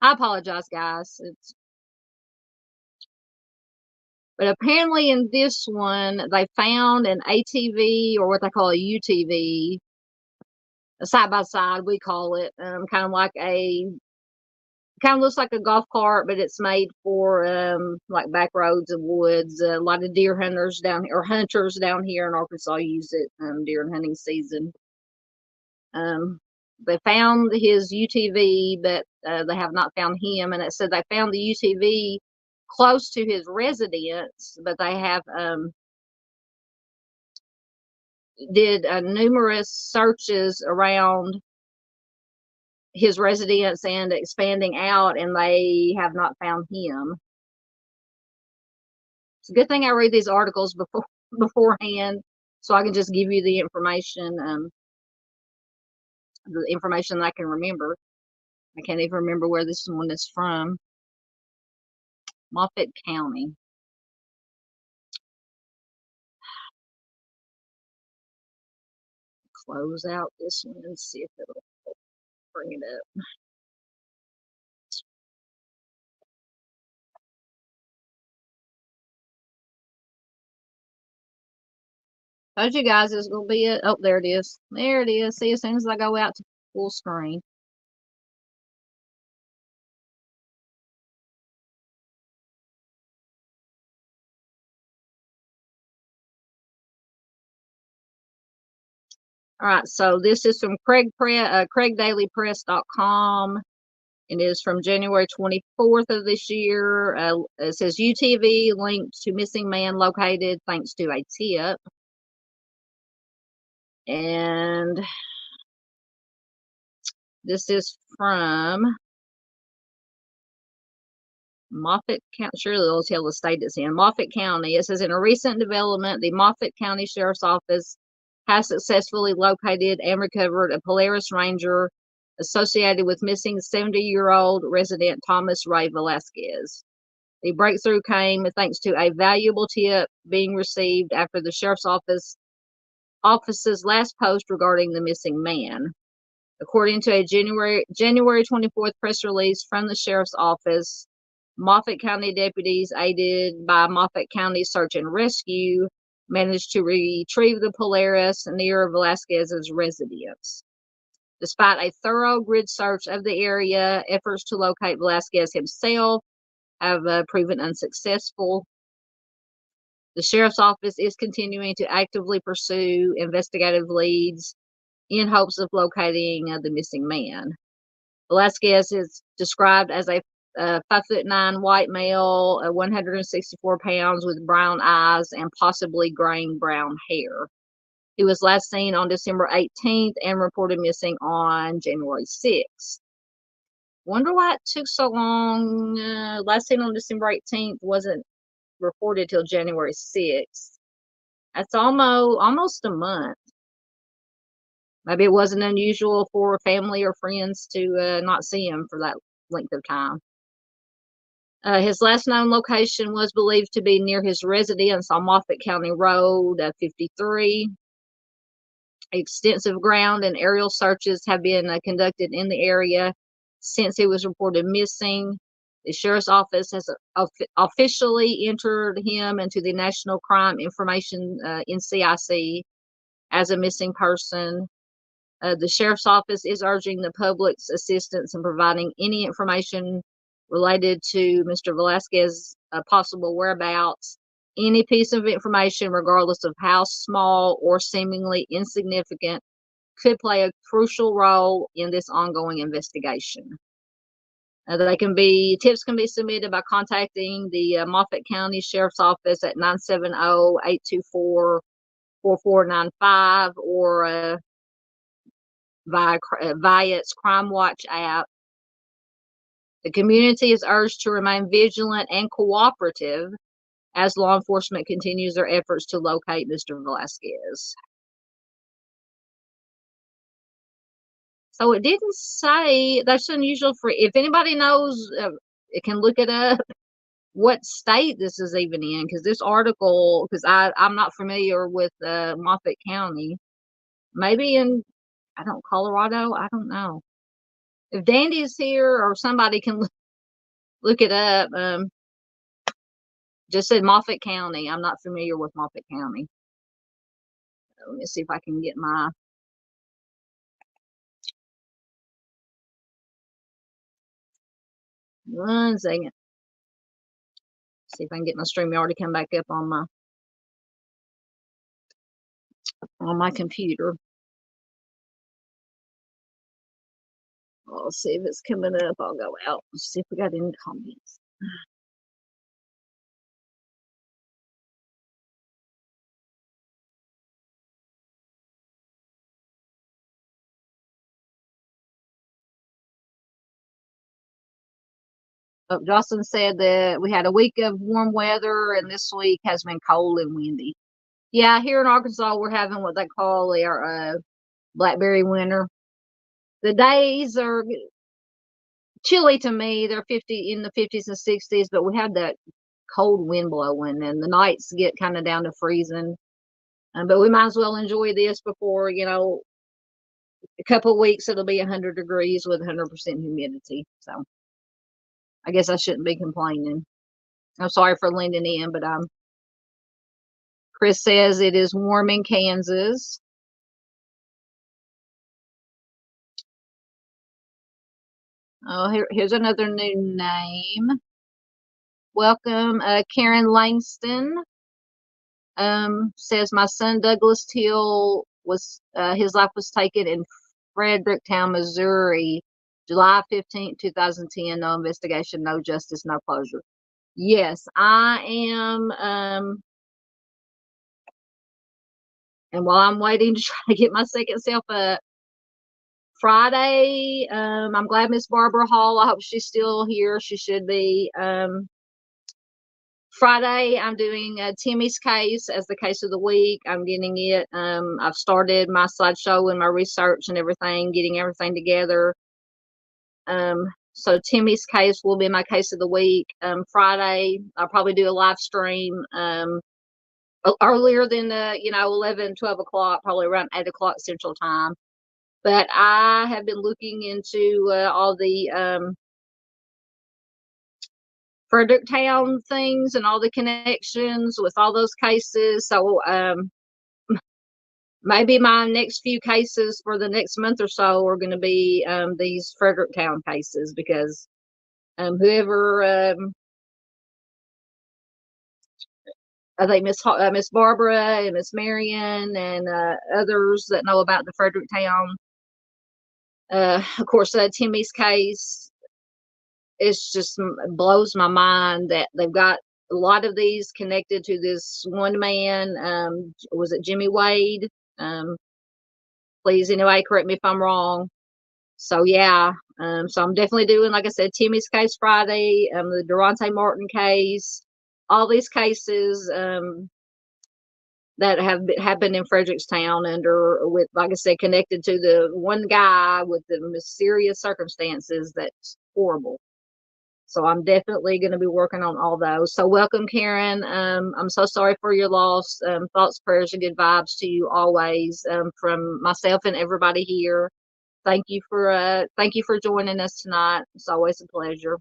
I apologize, guys. But apparently in this one, they found an ATV, or what they call a UTV, a side by side, we call it, kind of looks like a golf cart, but it's made for like back roads and woods. A lot of deer hunters down here, or hunters down here in Arkansas, use it during hunting season. They found his UTV, but they have not found him. And it said they found the UTV close to his residence, but they have did numerous searches around his residence and expanding out, and they have not found him. It's a good thing I read these articles beforehand, so I can just give you the information that I can remember. I can't even remember where this one is from. Moffett County. Close out this one and see if it'll bring it up. Told you guys it's gonna be it. Oh, there it is. There it is. See, as soon as I go out to full screen. All right, so this is from CraigDailyPress.com. It is from January 24th of this year. It says UTV linked to missing man located thanks to a tip. And this is from Moffett County. Surely they'll tell the state it's in. Moffett County. It says in a recent development, the Moffett County Sheriff's Office has successfully located and recovered a Polaris Ranger associated with missing 70-year-old resident Thomas Ray Velasquez. The breakthrough came thanks to a valuable tip being received after the sheriff's office's last post regarding the missing man. According to a January 24th press release from the sheriff's office, Moffett County deputies, aided by Moffett County Search and Rescue, managed to retrieve the Polaris near Velasquez's residence. Despite a thorough grid search of the area, efforts to locate Velasquez himself have proven unsuccessful. The sheriff's office is continuing to actively pursue investigative leads in hopes of locating the missing man. Velasquez is described as a 5'9" white male, 164 pounds, with brown eyes and possibly graying brown hair. He was last seen on December 18th and reported missing on January 6th. Wonder why it took so long. Last seen on December 18th wasn't reported till January 6th. That's almost a month. Maybe it wasn't unusual for family or friends to not see him for that length of time. His last known location was believed to be near his residence on Moffat County Road 53. Extensive ground and aerial searches have been conducted in the area since he was reported missing. The sheriff's office has officially entered him into the National Crime Information NCIC as a missing person. The sheriff's office is urging the public's assistance in providing any information related to Mr. Velasquez's possible whereabouts. Any piece of information, regardless of how small or seemingly insignificant, could play a crucial role in this ongoing investigation. Tips can be submitted by contacting the Moffat County Sheriff's Office at 970-824-4495 or via its Crime Watch app. The community is urged to remain vigilant and cooperative as law enforcement continues their efforts to locate Mr. Velasquez. So it didn't say, that's unusual for, if anybody knows, it can look it up, what state this is even in, because this article, because I'm not familiar with Moffat County. Maybe in, Colorado, I don't know. If Dandy's here or somebody can look it up, just said Moffat County. I'm not familiar with Moffat County. Let me see if I can get my one second. See if I can get my StreamYard to come back up on my computer. I'll see if it's coming up. I'll go out and see if we got any comments. Oh, Jocelyn said that we had a week of warm weather and this week has been cold and windy. Yeah, here in Arkansas, we're having what they call their blackberry winter. The days are chilly to me. They're in the 50s and 60s, but we have that cold wind blowing and the nights get kind of down to freezing. But we might as well enjoy this before, a couple of weeks it'll be 100 degrees with 100% humidity. So I guess I shouldn't be complaining. I'm sorry for leaning in, but Chris says it is warm in Kansas. Oh, here's another new name. Welcome, Karen Langston. Says my son Douglas Till was his life was taken in Fredericktown, Missouri, July 15th, 2010. No investigation, no justice, no closure. Yes, I am. And while I'm waiting to try to get my second self up, Friday, I'm glad Miss Barbara Hall, I hope she's still here. She should be. Friday, I'm doing Timmy's case as the case of the week. I'm getting it. I've started my slideshow and my research and everything, getting everything together. So Timmy's case will be my case of the week. Friday, I'll probably do a live stream earlier than 11, 12 o'clock, probably around 8 o'clock Central Time. But I have been looking into all the Fredericktown things and all the connections with all those cases. So maybe my next few cases for the next month or so are going to be these Fredericktown cases, because whoever I think Miss Barbara and Miss Marion and others that know about the Fredericktown, of course, Timmy's case, it's just blows my mind that they've got a lot of these connected to this one man. Was it Jimmy Wade? Please, anyway, correct me if I'm wrong. So yeah, so I'm definitely doing, like I said, Timmy's case Friday, the Durante Martin case, all these cases that have happened in Fredericktown with, like I said, connected to the one guy with the mysterious circumstances. That's horrible. So I'm definitely going to be working on all those. So welcome, Karen. I'm so sorry for your loss. Thoughts, prayers, and good vibes to you always, from myself and everybody here. Thank you for joining us tonight. It's always a pleasure.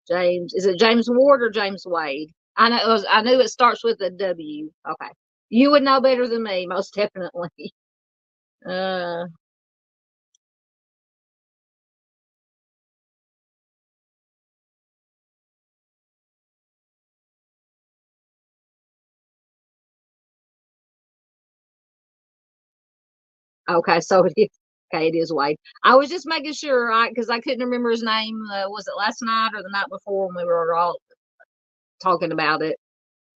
James, is it James Ward or James Wade? I knew it starts with a W. Okay. You would know better than me, most definitely. Uh, okay, so it is. Okay, it is Wade. I was just making sure, because I couldn't remember his name. Was it last night or the night before when we were all talking about it?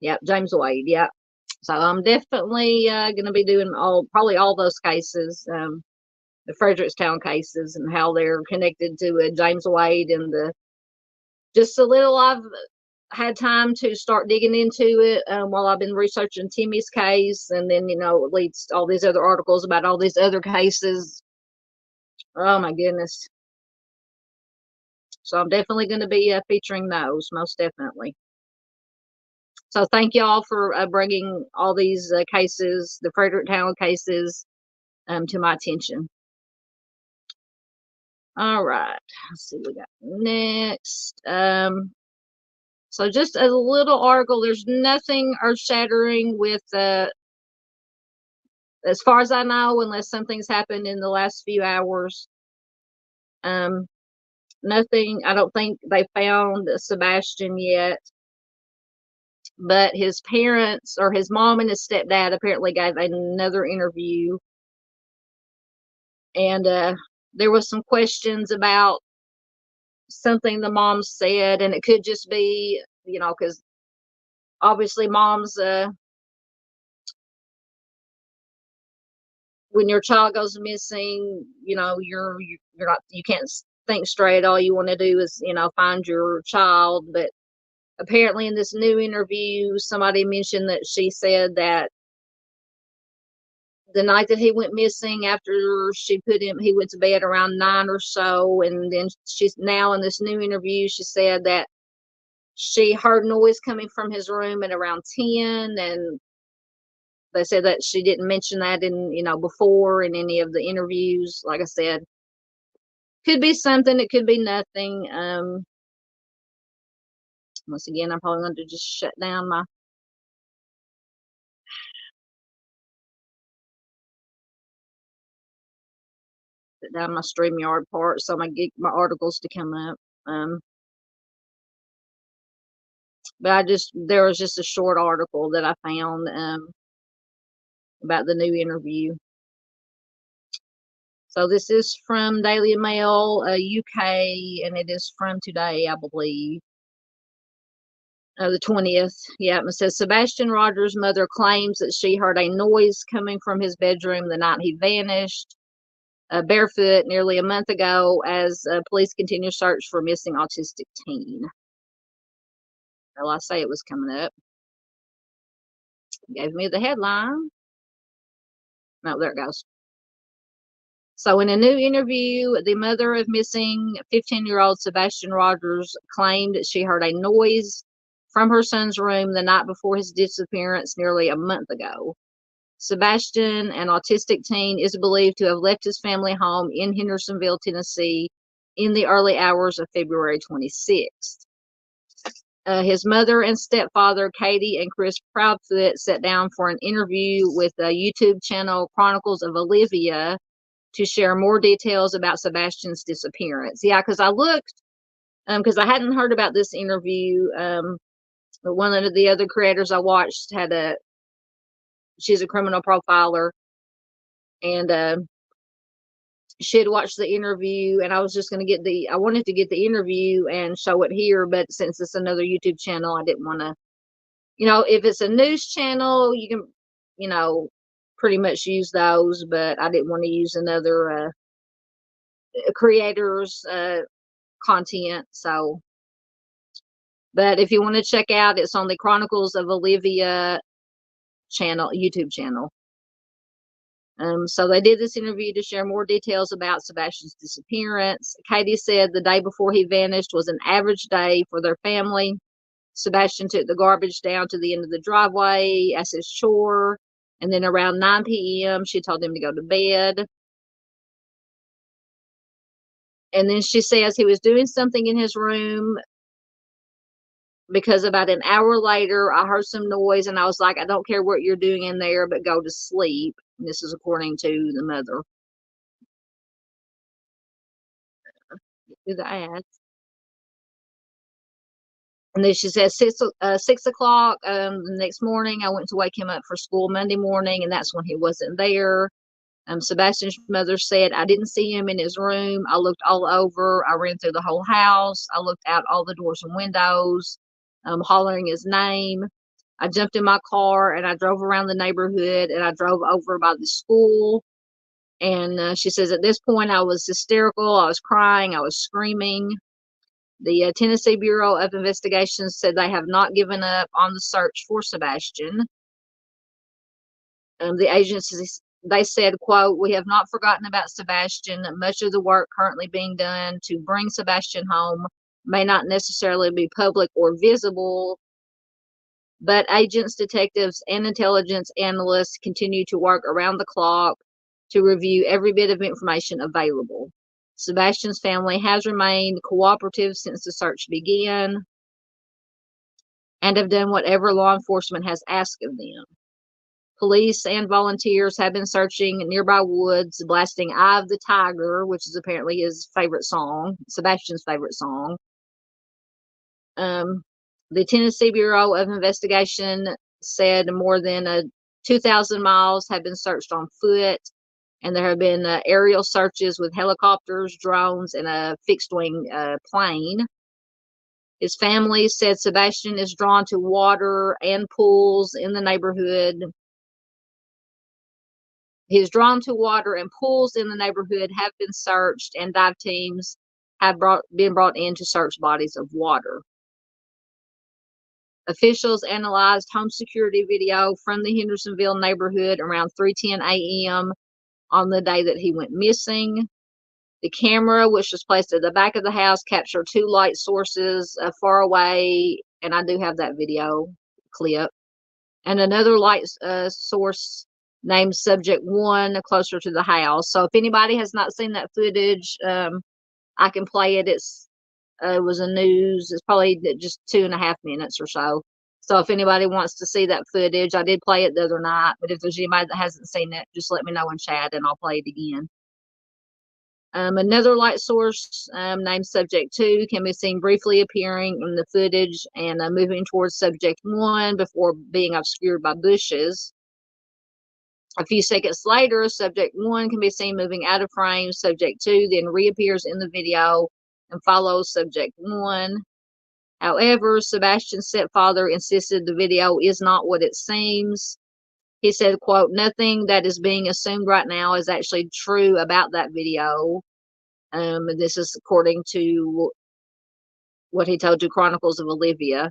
Yep, James Wade. Yep. So I'm definitely going to be doing probably all those cases, the Frederickstown cases, and how they're connected to James Wade, and the just a little I've had time to start digging into it, while I've been researching Timmy's case, and then it leads to all these other articles about all these other cases. Oh my goodness! So I'm definitely going to be featuring those, most definitely. So thank y'all for bringing all these cases, the Fredericktown cases, to my attention. All right, let's see what we got next. So just a little article. There's nothing earth-shattering with, as far as I know, unless something's happened in the last few hours. Um, Nothing. I don't think they found Sebastian yet, but his parents, or his mom and his stepdad, apparently gave another interview, and there was some questions about something the mom said, and it could just be, because obviously moms, when your child goes missing, you're not, you can't think straight. All you want to do is, find your child. But apparently in this new interview, somebody mentioned that she said that the night that he went missing, after he went to bed around 9 or so, and then she's now in this new interview, she said that she heard noise coming from his room at around 10, and they said that she didn't mention that before in any of the interviews. Like I said, could be something, it could be nothing. Once again, I'm probably going to just shut down my StreamYard part, so I get my articles to come up. But there was just a short article that I found, about the new interview. So this is from Daily Mail, UK, and it is from today, I believe. The 20th. Yeah, it says Sebastian Rogers' mother claims that she heard a noise coming from his bedroom the night he vanished, barefoot, nearly a month ago, as police continue search for missing autistic teen. Well, I say it was coming up. Gave me the headline. No, there it goes. So in a new interview, the mother of missing 15-year-old Sebastian Rogers claimed that she heard a noise from her son's room the night before his disappearance nearly a month ago. Sebastian, an autistic teen, is believed to have left his family home in Hendersonville, Tennessee, in the early hours of February 26th. His mother and stepfather, Katie and Chris Proudfoot, sat down for an interview with the YouTube channel Chronicles of Olivia to share more details about Sebastian's disappearance. Yeah, because I looked, because I hadn't heard about this interview. But one of the other creators I watched she's a criminal profiler, and she had watched the interview, and I was just going to I wanted to get the interview and show it here, but since it's another YouTube channel, I didn't want to, if it's a news channel, you can, pretty much use those, but I didn't want to use another creator's content. So But if you want to check out, it's on the Chronicles of Olivia channel, YouTube channel. So they did this interview to share more details about Sebastian's disappearance. Katie said the day before he vanished was an average day for their family. Sebastian took the garbage down to the end of the driveway as his chore. And then around 9 p.m., she told him to go to bed. And then she says he was doing something in his room because about an hour later, I heard some noise and I was like, I don't care what you're doing in there, but go to sleep. And this is according to the mother. Do the ads. And then she says 6 o'clock the next morning, I went to wake him up for school Monday morning, and that's when he wasn't there. Sebastian's mother said, I didn't see him in his room. I looked all over. I ran through the whole house. I looked out all the doors and windows, hollering his name. I jumped in my car and I drove around the neighborhood and I drove over by the school. And she says, at this point, I was hysterical. I was crying. I was screaming. The Tennessee Bureau of Investigation said they have not given up on the search for Sebastian. The agency, they said, quote, we have not forgotten about Sebastian. Much of the work currently being done to bring Sebastian home may not necessarily be public or visible, but agents, detectives, and intelligence analysts continue to work around the clock to review every bit of information available. Sebastian's family has remained cooperative since the search began and have done whatever law enforcement has asked of them. Police and volunteers have been searching nearby woods, blasting Eye of the Tiger, which is apparently his favorite song, Sebastian's favorite song. The Tennessee Bureau of Investigation said more than 2,000 miles have been searched on foot, and there have been aerial searches with helicopters, drones, and a fixed-wing plane. His family said Sebastian is drawn to water and pools in the neighborhood. He's drawn to water, and pools in the neighborhood have been searched, and dive teams have been brought in to search bodies of water. Officials analyzed home security video from the Hendersonville neighborhood around 3:10 a.m. on the day that he went missing. The camera, which was placed at the back of the house, captured two light sources far away, and I do have that video clip, and another light source named Subject 1 closer to the house. So if anybody has not seen that footage, I can play it. It was a news. It's probably just 2.5 minutes or so. So if anybody wants to see that footage, I did play it the other night. But if there's anybody that hasn't seen it, just let me know in chat and I'll play it again. Another light source named Subject 2 can be seen briefly appearing in the footage and moving towards Subject 1 before being obscured by bushes. A few seconds later, Subject 1 can be seen moving out of frame. Subject 2 then reappears in the video and follows Subject 1. However, Sebastian's stepfather insisted the video is not what it seems. He said, quote, nothing that is being assumed right now is actually true about that video. This is according to what he told to Chronicles of Olivia.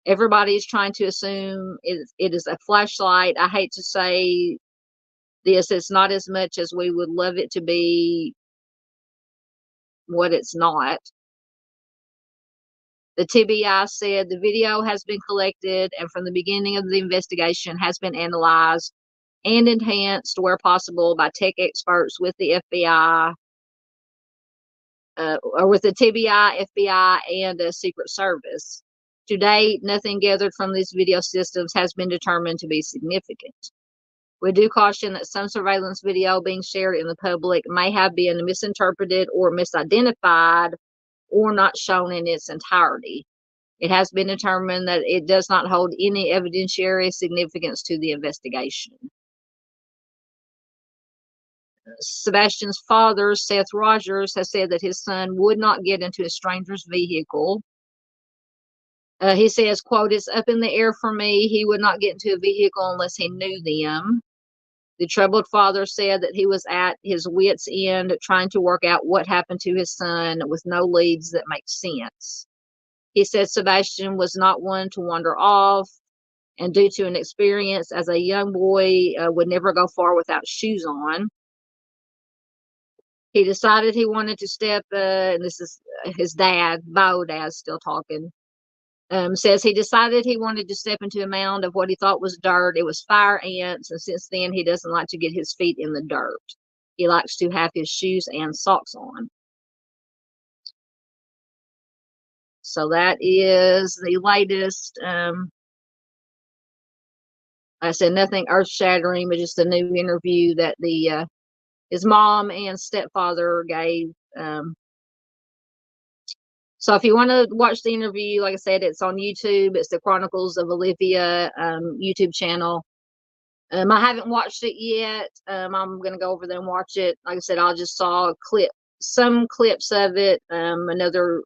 Everybody is trying to assume it is a flashlight. I hate to say this, it's not as much as we would love it to be what it's not. The TBI said the video has been collected and from the beginning of the investigation has been analyzed and enhanced where possible by tech experts with the FBI, or with the TBI, FBI, and the Secret Service. To date, nothing gathered from these video systems has been determined to be significant. We do caution that some surveillance video being shared in the public may have been misinterpreted or misidentified or not shown in its entirety. It has been determined that it does not hold any evidentiary significance to the investigation. Sebastian's father, Seth Rogers, has said that his son would not get into a stranger's vehicle. He says, quote, it's up in the air for me. He would not get into a vehicle unless he knew them. The troubled father said that he was at his wit's end trying to work out what happened to his son with no leads that make sense. He said Sebastian was not one to wander off, and due to an experience as a young boy, would never go far without shoes on. He decided he wanted to step, and this is his dad, bio dad, still talking. Says he decided he wanted to step into a mound of what he thought was dirt. It was fire ants, and since then he doesn't like to get his feet in the dirt. He likes to have his shoes and socks on. So that is the latest. I said nothing earth-shattering, but just a new interview that the his mom and stepfather gave. So if you want to watch the interview, like I said, it's on YouTube. It's the Chronicles of Olivia YouTube channel. I haven't watched it yet. I'm going to go over there and watch it. Like I said, I just saw some clips of it. Another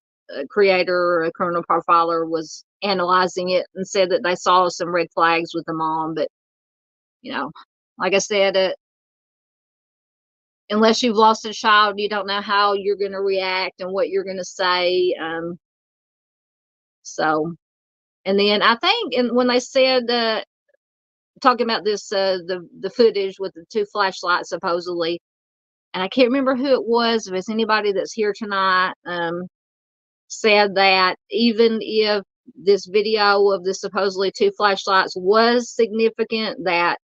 creator, a criminal profiler, was analyzing it and said that they saw some red flags with the mom. But, you know, like I said, unless you've lost a child, you don't know how you're going to react and what you're going to say. So, and then I think, and when they said, talking about this, the footage with the 2 flashlights supposedly, and I can't remember who it was, if it's anybody that's here tonight, said that even if this video of the supposedly 2 flashlights was significant, that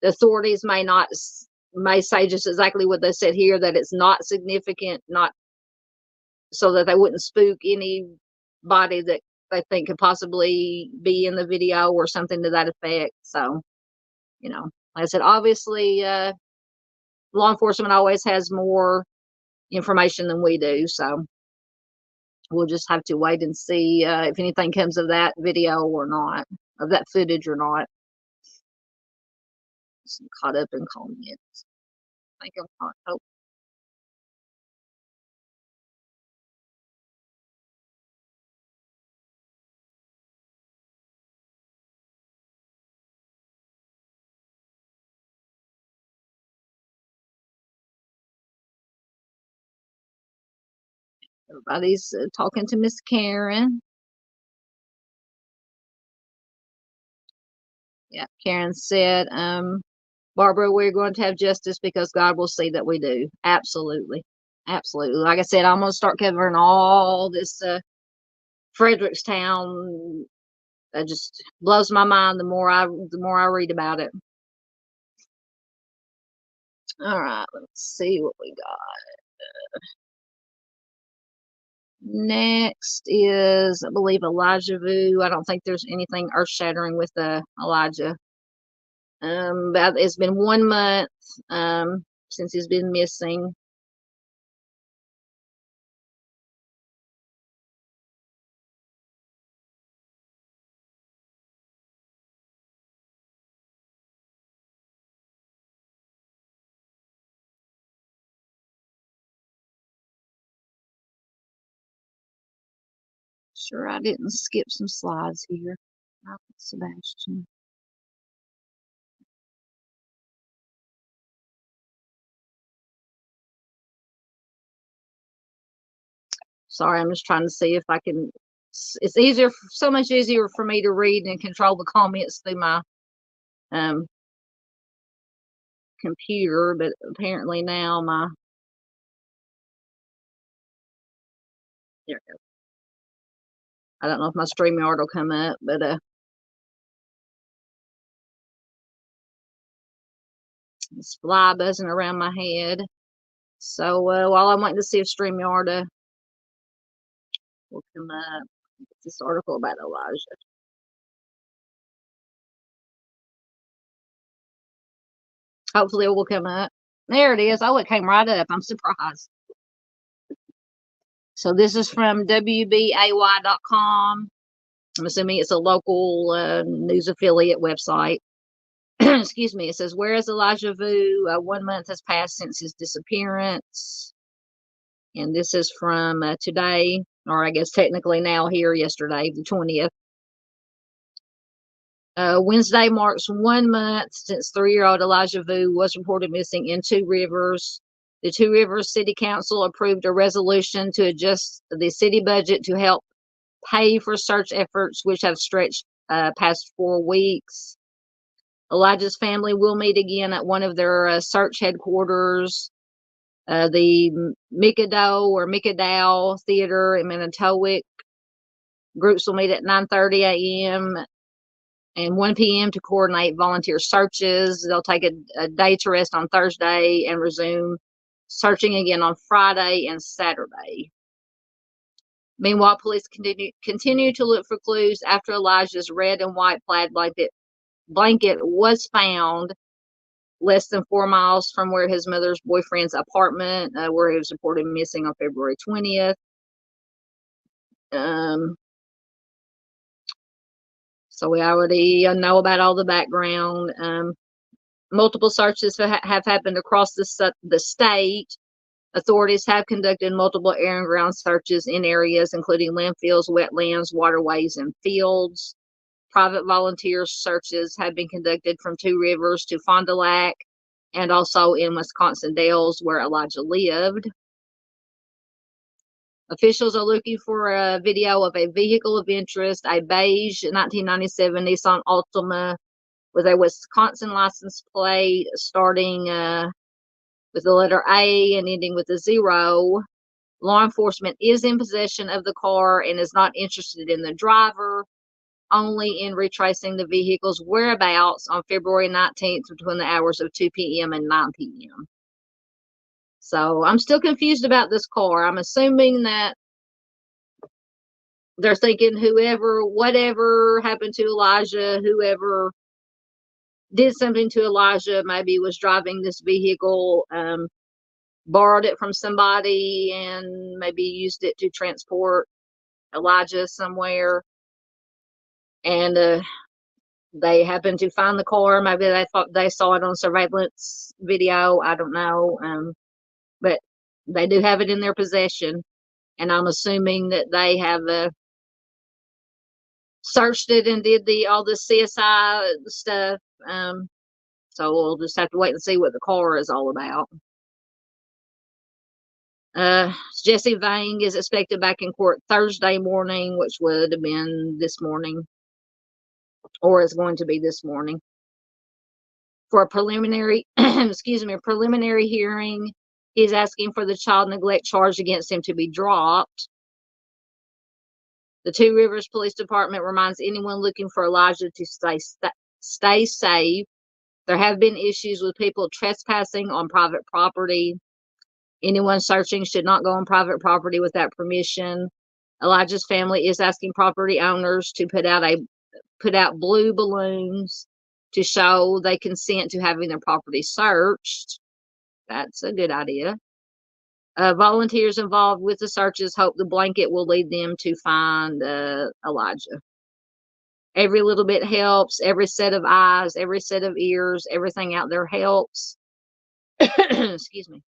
the authorities may say just exactly what they said here, that it's not significant, not so that they wouldn't spook anybody that they think could possibly be in the video or something to that effect. So, you know, like I said, obviously, law enforcement always has more information than we do. So we'll just have to wait and see if anything comes of that video or not, of that footage or not. Just caught up in comments. I think I'm caught up. Everybody's talking to Miss Karen. Yeah, Karen said, Barbara, we're going to have justice because God will see that we do. Absolutely. Absolutely. Like I said, I'm going to start covering all this Frederickstown. It just blows my mind the more I read about it. All right, let's see what we got. Next is, I believe, Elijah Vu. I don't think there's anything earth-shattering with Elijah. But it's been 1 month since he's been missing. Sure, I didn't skip some slides here. Sebastian. Sorry, I'm just trying to see if I can. It's easier, so much easier for me to read and control the comments through my computer, but apparently now there we go. I don't know if my StreamYard will come up, but it's fly buzzing around my head. So while I'm waiting to see if StreamYard will come up, it's this article about Elijah. Hopefully it will come up. There it is. Oh, it came right up. I'm surprised. So this is from WBAY.com. I'm assuming it's a local news affiliate website. Excuse me. It says, where is Elijah Vu? 1 month has passed since his disappearance. And this is from today, or I guess technically now here, yesterday, the 20th. Wednesday marks 1 month since 3-year-old Elijah Vu was reported missing in Two Rivers. The Two Rivers City Council approved a resolution to adjust the city budget to help pay for search efforts, which have stretched past 4 weeks. Elijah's family will meet again at one of their search headquarters, the Mikado or Mikadao Theater in Manitowoc. Groups will meet at 9:30 a.m. and 1 p.m. to coordinate volunteer searches. They'll take a day to rest on Thursday and resume searching again on Friday and Saturday. Meanwhile, police continue to look for clues after Elijah's red and white plaid blanket was found less than 4 miles from where his mother's boyfriend's apartment, where he was reported missing on February 20th. So we already know about all the background. Multiple searches have happened across the state. Authorities have conducted multiple air and ground searches in areas including landfills, wetlands, waterways, and fields. Private volunteer searches have been conducted from Two Rivers to Fond du Lac and also in Wisconsin Dells, where Elijah lived. Officials are looking for a video of a vehicle of interest, a beige 1997 Nissan Altima with a Wisconsin license plate starting with the letter A and ending with a 0. Law enforcement is in possession of the car and is not interested in the driver, only in retracing the vehicle's whereabouts on February 19th between the hours of 2 p.m. and 9 p.m. So I'm still confused about this car. I'm assuming that they're thinking whatever happened to Elijah, whoever did something to Elijah, maybe was driving this vehicle, borrowed it from somebody and maybe used it to transport Elijah somewhere. And they happened to find the car. Maybe they thought they saw it on surveillance video. I don't know. But they do have it in their possession. And I'm assuming that they have searched it and did all the CSI stuff. So we'll just have to wait and see what the car is all about. Jesse Vang is expected back in court Thursday morning, which would have been this morning, or is going to be this morning, for a preliminary, preliminary hearing. He's asking for the child neglect charge against him to be dropped. The Two Rivers Police Department reminds anyone looking for Elijah to stay safe. There have been issues with people trespassing on private property. Anyone searching should not go on private property without permission. Elijah's family is asking property owners to put out blue balloons to show they consent to having their property searched. That's a good idea. Volunteers involved with the searches hope the blanket will lead them to find Elijah. Every little bit helps. Every set of eyes, every set of ears, everything out there helps. Excuse me.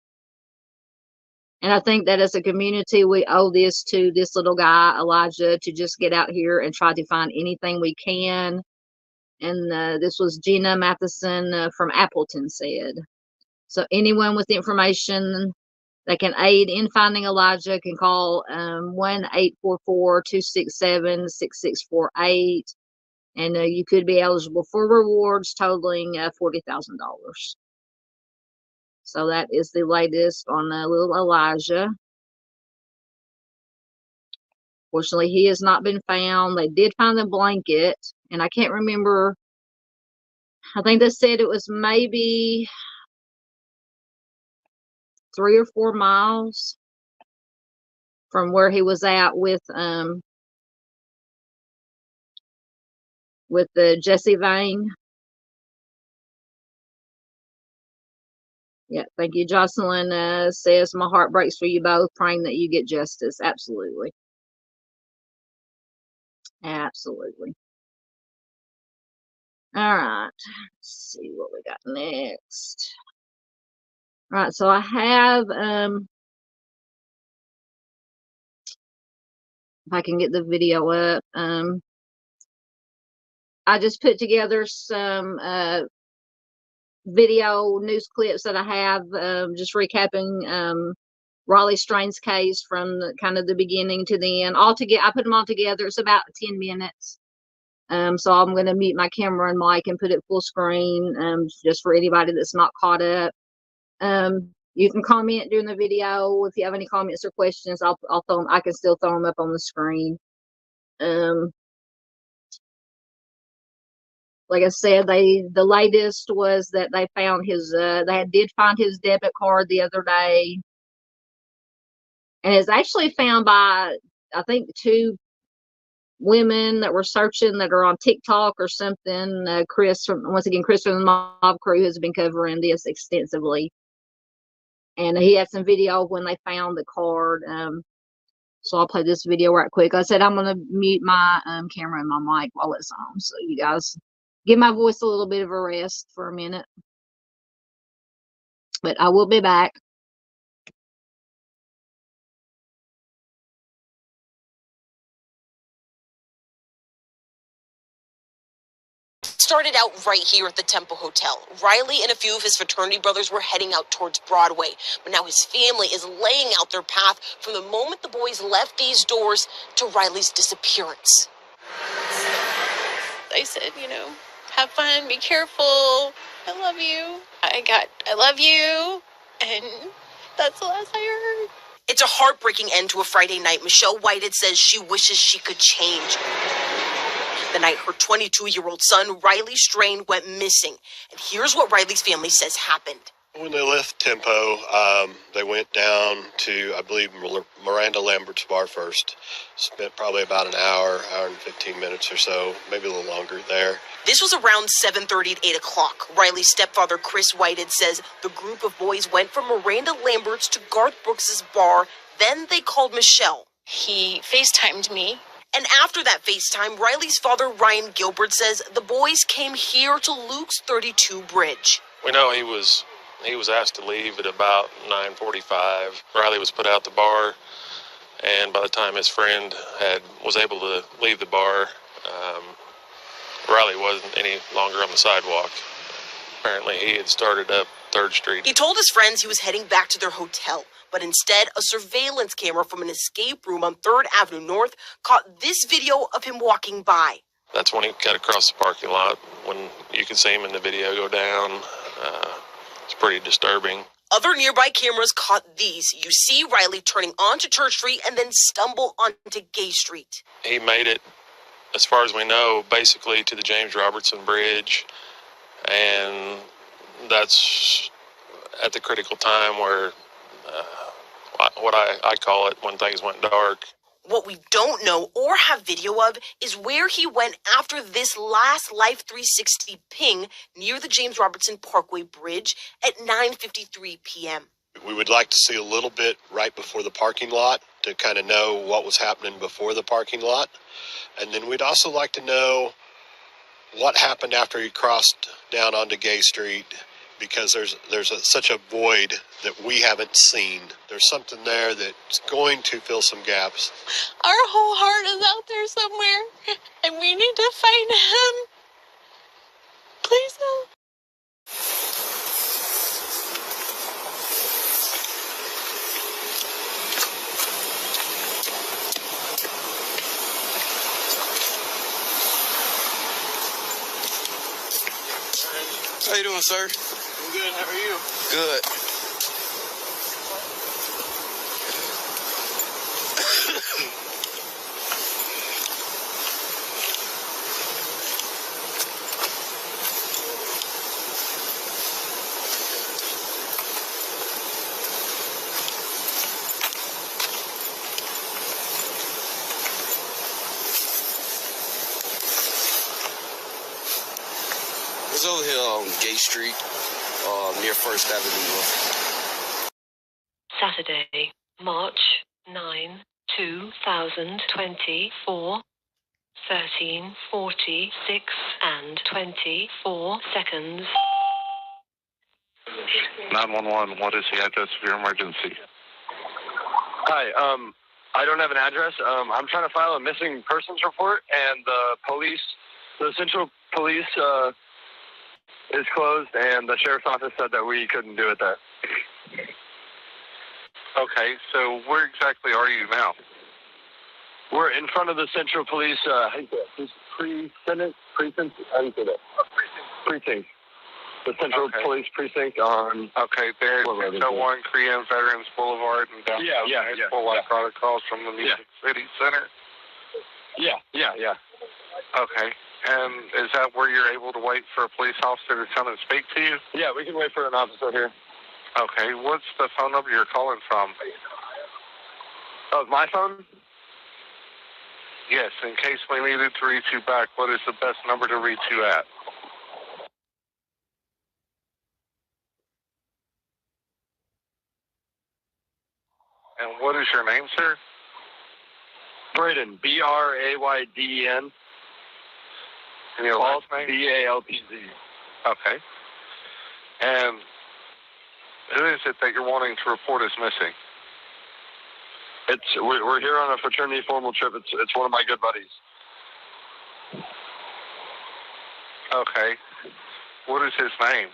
And I think that as a community, we owe this to this little guy, Elijah, to just get out here and try to find anything we can. And this was Gina Matheson from Appleton said. So anyone with information that can aid in finding Elijah can call 1-844-267-6648. And you could be eligible for rewards totaling $40,000. So that is the latest on little Elijah. Fortunately, he has not been found. They did find the blanket, and I can't remember. I think they said it was maybe 3 or 4 miles from where he was at with the Jesse Vang. Yeah, thank you. Jocelyn says, my heart breaks for you both, praying that you get justice. Absolutely. Absolutely. All right. Let's see what we got next. All right, so I have, if I can get the video up, I just put together some video news clips that I have, just recapping Raleigh Strain's case from kind of the beginning to the end. All together, I put them all together. It's about 10 minutes. So I'm going to mute my camera and mic and put it full screen, just for anybody that's not caught up. You can comment during the video if you have any comments or questions. I'll throw them. I can still throw them up on the screen. Like I said, the latest was that they found his. Did find his debit card the other day, and it's actually found by, I think, 2 women that were searching that are on TikTok or something. Chris from the Mob Crew has been covering this extensively, and he had some video of when they found the card. So I'll play this video right quick. Like I said, I'm gonna mute my camera and my mic while it's on, so you guys give my voice a little bit of a rest for a minute. But I will be back. Started out right here at the Temple Hotel. Riley and a few of his fraternity brothers were heading out towards Broadway, but now his family is laying out their path from the moment the boys left these doors to Riley's disappearance. I said, have fun, be careful, I love you. I love you, and that's the last I heard. It's a heartbreaking end to a Friday night. Michelle Whitehead says she wishes she could change. The night her 22-year-old son, Riley Strain, went missing. And here's what Riley's family says happened. When they left Tempo, they went down to, I believe, Miranda Lambert's bar first. Spent probably about an hour and 15 minutes or so, maybe a little longer there. This was around 7:30 to 8 o'clock. Riley's stepfather, Chris Whitehead, says the group of boys went from Miranda Lambert's to Garth Brooks's bar. Then they called Michelle. He FaceTimed me. And after that FaceTime, Riley's father, Ryan Gilbert, says the boys came here to Luke's 32 Bridge. We know he was asked to leave at about 9:45. Riley was put out the bar, and by the time his friend was able to leave the bar, Riley wasn't any longer on the sidewalk. Apparently, he had started up 3rd Street. He told his friends he was heading back to their hotel, but instead, a surveillance camera from an escape room on 3rd Avenue North caught this video of him walking by. That's when he cut across the parking lot, when you can see him in the video go down. It's pretty disturbing. Other nearby cameras caught these. You see Riley turning onto Church Street and then stumble onto Gay Street. He made it, as far as we know, basically to the James Robertson Bridge, and that's at the critical time where what I call it when things went dark. What we don't know or have video of is where he went after this last Life 360 ping near the James Robertson Parkway Bridge at 9:53 p.m. We would like to see a little bit right before the parking lot to kind of know what was happening before the parking lot. And then we'd also like to know what happened after he crossed down onto Gay Street, because there's such a void that we haven't seen. There's something there that's going to fill some gaps. Our whole heart is out there somewhere, and we need to find him. Please help. How you doing, sir? I'm good. How are you? Good. It's over here on Gay Street, near 1st Avenue. Saturday, March 9, 2024, 13:46 and 24 seconds. 911, what is the address of your emergency? Hi, I don't have an address. I'm trying to file a missing persons report, and the Central Police, is closed, and the sheriff's office said that we couldn't do it there. Okay, so where exactly are you now? We're in front of the Central Police precinct. How do you say that? Precinct. The Central Police Precinct on. Okay, there's 601 Korean Veterans Boulevard and down. Yeah. Right across from the Music City Center. Yeah. Okay, and is that where you're able to wait for a police officer to come and speak to you? Yeah, we can wait for an officer here. Okay, what's the phone number you're calling from? Oh, my phone? Yes, in case we needed to reach you back, what is the best number to reach you at? And what is your name, sir? Braden, Brayden. And your last name? Baltz. Okay. And who is it that you're wanting to report as missing? We're here on a fraternity formal trip. It's one of my good buddies. Okay. What is his name?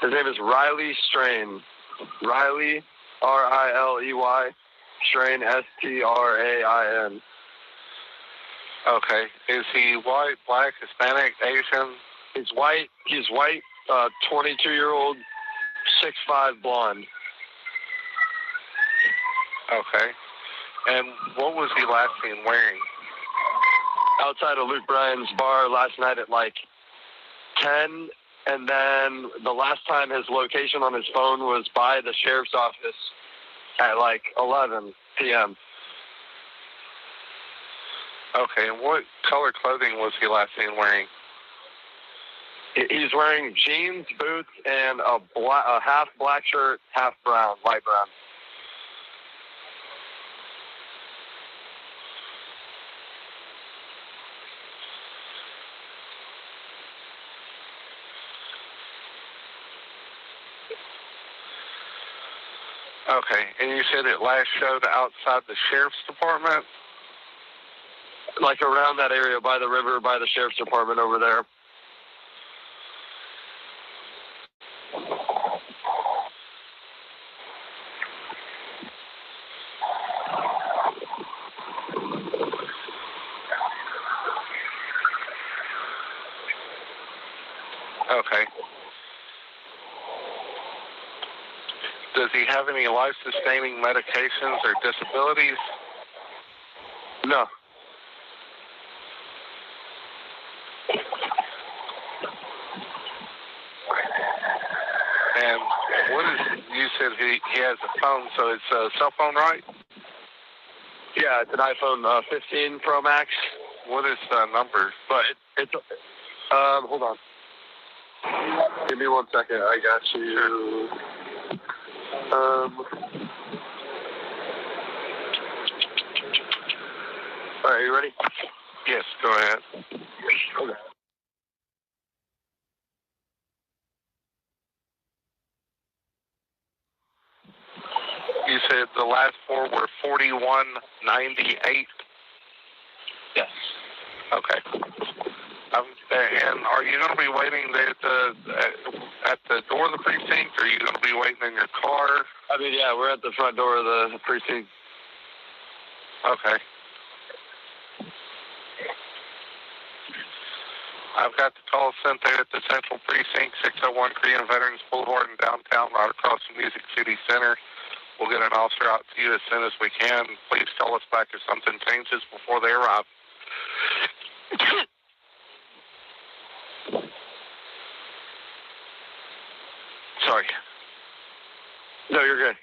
His name is Riley Strain. Riley, Riley, Strain, Strain. Okay. Is he white, black, Hispanic, Asian? He's white. 22-year-old, 6'5", blonde. Okay. And what was he last seen wearing? Outside of Luke Bryan's bar last night at like 10, and then the last time his location on his phone was by the sheriff's office at like 11 p.m. Okay, and what color clothing was he last seen wearing? He's wearing jeans, boots, and a half black shirt, half brown, light brown. Okay, and you said it last showed outside the sheriff's department? Like around that area, by the river, by the sheriff's department over there. Okay. Does he have any life-sustaining medications or disabilities? No. And what is, you said he has a phone, so it's a cell phone, right? Yeah, it's an iPhone 15 Pro Max. What is the number? But it's hold on. Give me 1 second. I got you. Sure. All right, you ready? Yes, go ahead. Okay. You said the last four were 4198? Yes. Okay. And are you going to be waiting there at the door of the precinct, or are you going to be waiting in your car? I mean, yeah, we're at the front door of the precinct. Okay. I've got the call sent there at the Central Precinct, 601 Korean Veterans Boulevard in downtown, right across from Music City Center. We'll get an officer out to you as soon as we can. Please call us back if something changes before they arrive. Sorry. No, you're good.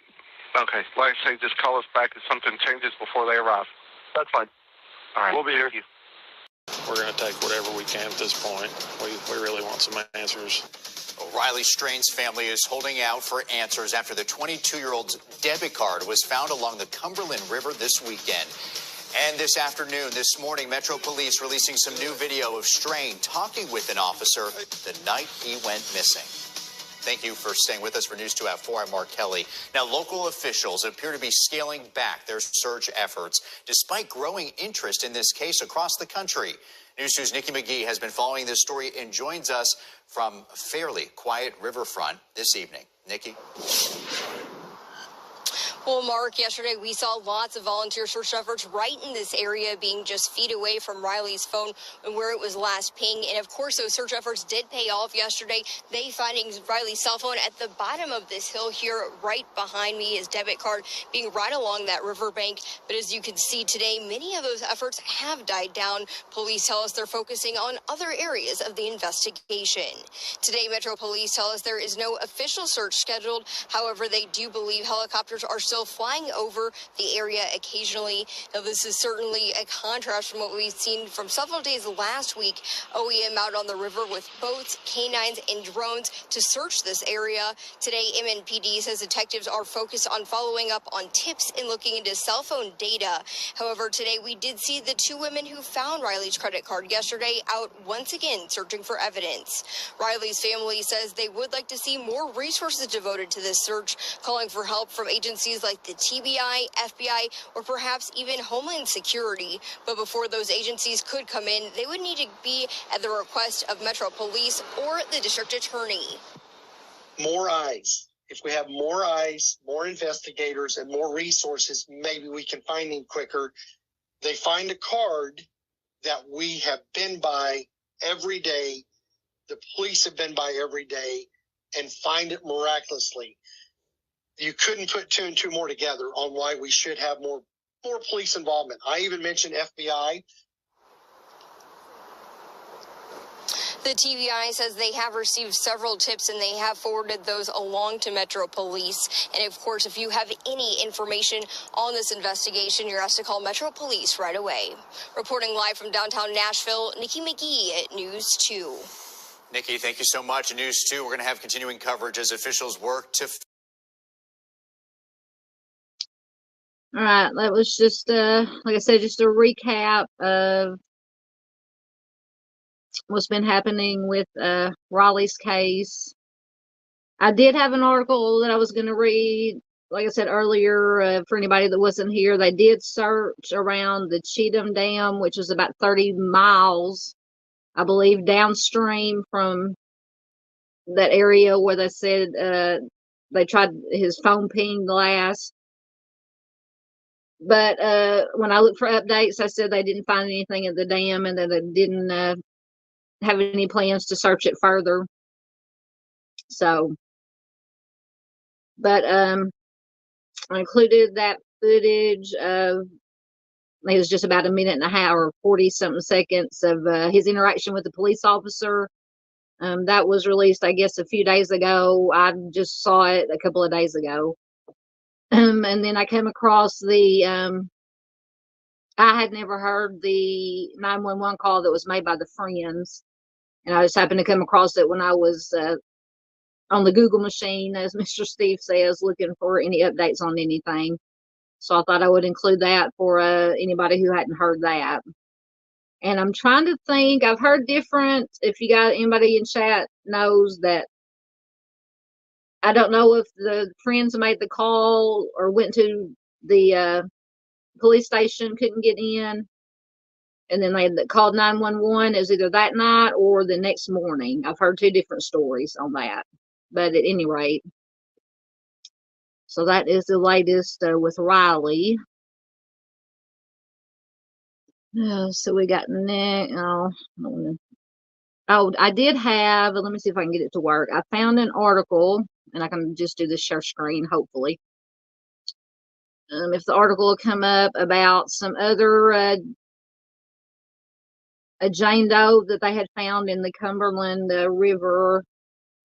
Okay. Like I say, just call us back if something changes before they arrive. That's fine. All right. We'll be here. We're going to take whatever we can at this point. We really want some answers. Riley Strain's family is holding out for answers after the 22-year-old's debit card was found along the Cumberland River this weekend. And this afternoon, this morning, Metro Police releasing some new video of Strain talking with an officer the night he went missing. Thank you for staying with us for News 2 at 4. I'm Mark Kelly. Now, local officials appear to be scaling back their search efforts despite growing interest in this case across the country. News 2's Nikki McGee has been following this story and joins us from a fairly quiet riverfront this evening. Nikki? Well, Mark, yesterday we saw lots of volunteer search efforts right in this area, being just feet away from Riley's phone and where it was last pinged. And of course, those search efforts did pay off yesterday. They finding Riley's cell phone at the bottom of this hill here, right behind me, his debit card being right along that riverbank. But as you can see today, many of those efforts have died down. Police tell us they're focusing on other areas of the investigation. Today, Metro Police tell us there is no official search scheduled. However, they do believe helicopters are still flying over the area occasionally. Now, this is certainly a contrast from what we've seen from several days last week. OEM out on the river with boats, canines, and drones to search this area. Today, MNPD says detectives are focused on following up on tips and looking into cell phone data. However, today we did see the two women who found Riley's credit card yesterday out once again searching for evidence. Riley's family says they would like to see more resources devoted to this search, calling for help from agencies like the TBI, FBI, or perhaps even Homeland Security. But before those agencies could come in, they would need to be at the request of Metro Police or the district attorney. More eyes. If we have more eyes, more investigators, and more resources, maybe we can find him quicker. They find a card that we have been by every day, the police have been by every day, and find it miraculously. You couldn't put two and two more together on why we should have more police involvement. I even mentioned FBI. The TBI says they have received several tips and they have forwarded those along to Metro Police. And of course, if you have any information on this investigation, you're asked to call Metro Police right away. Reporting live from downtown Nashville, Nikki McGee at News 2. Nikki, thank you so much. News 2, we're going to have continuing coverage as officials work to... All right, that was just, like I said, just a recap of what's been happening with Raleigh's case. I did have an article that I was going to read, like I said earlier, for anybody that wasn't here. They did search around the Cheatham Dam, which is about 30 miles, I believe, downstream from that area where they said they tried his phone pinged last. But when I looked for updates, I said they didn't find anything at the dam and that they didn't have any plans to search it further. So, but I included that footage of, it was just about a minute and a half or 40-something seconds of his interaction with the police officer. That was released, I guess, a few days ago. I just saw it a couple of days ago. And then I came across the, I had never heard the 911 call that was made by the friends. And I just happened to come across it when I was on the Google machine, as Mr. Steve says, looking for any updates on anything. So I thought I would include that for anybody who hadn't heard that. And I'm trying to think, I've heard different, if you got anybody in chat knows that, I don't know if the friends made the call or went to the police station, couldn't get in, and then they called 911. Is either that night or the next morning. I've heard two different stories on that. But at any rate, so that is the latest with Riley. So we got next. Oh, I did have, let me see if I can get it to work. I found an article, and I can just do the share screen, hopefully. If the article will come up about some other a Jane Doe that they had found in the Cumberland River.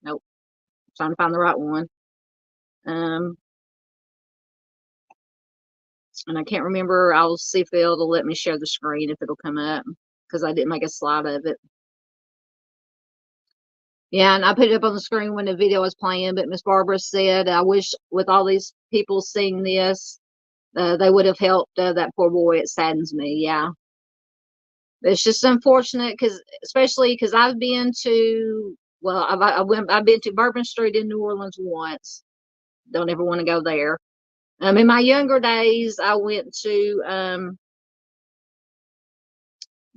Nope, trying to find the right one. And I can't remember. I'll see if it'll let me share the screen if it'll come up, because I didn't make a slide of it. Yeah, and I put it up on the screen when the video was playing, but Miss Barbara said, I wish with all these people seeing this, they would have helped that poor boy. It saddens me. Yeah. It's just unfortunate, especially because I've been to, well, I've been to Bourbon Street in New Orleans once. Don't ever want to go there. In my younger days, I went to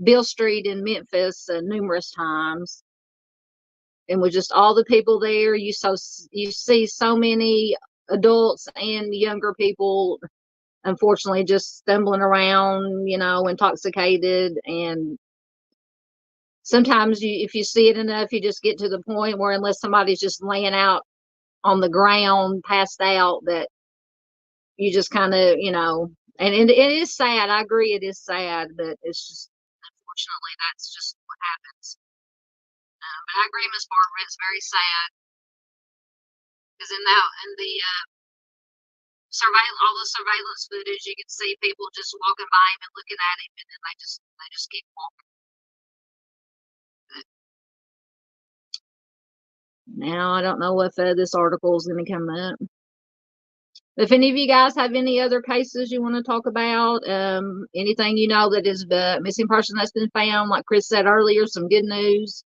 Beale Street in Memphis numerous times, and with just all the people there, you see so many adults and younger people, unfortunately, just stumbling around, intoxicated. And sometimes if you see it enough, you just get to the point where unless somebody's just laying out on the ground, passed out, that you just kind of, and it is sad. I agree, it is sad, but it's just, unfortunately, that's just what happens. But I agree, Miss Barbara, it's very sad because in the all the surveillance footage, you can see people just walking by him and looking at him, and then they just keep walking. Now I don't know if this article is going to come up. If any of you guys have any other cases you want to talk about, anything that is a missing person that's been found, like Chris said earlier, some good news,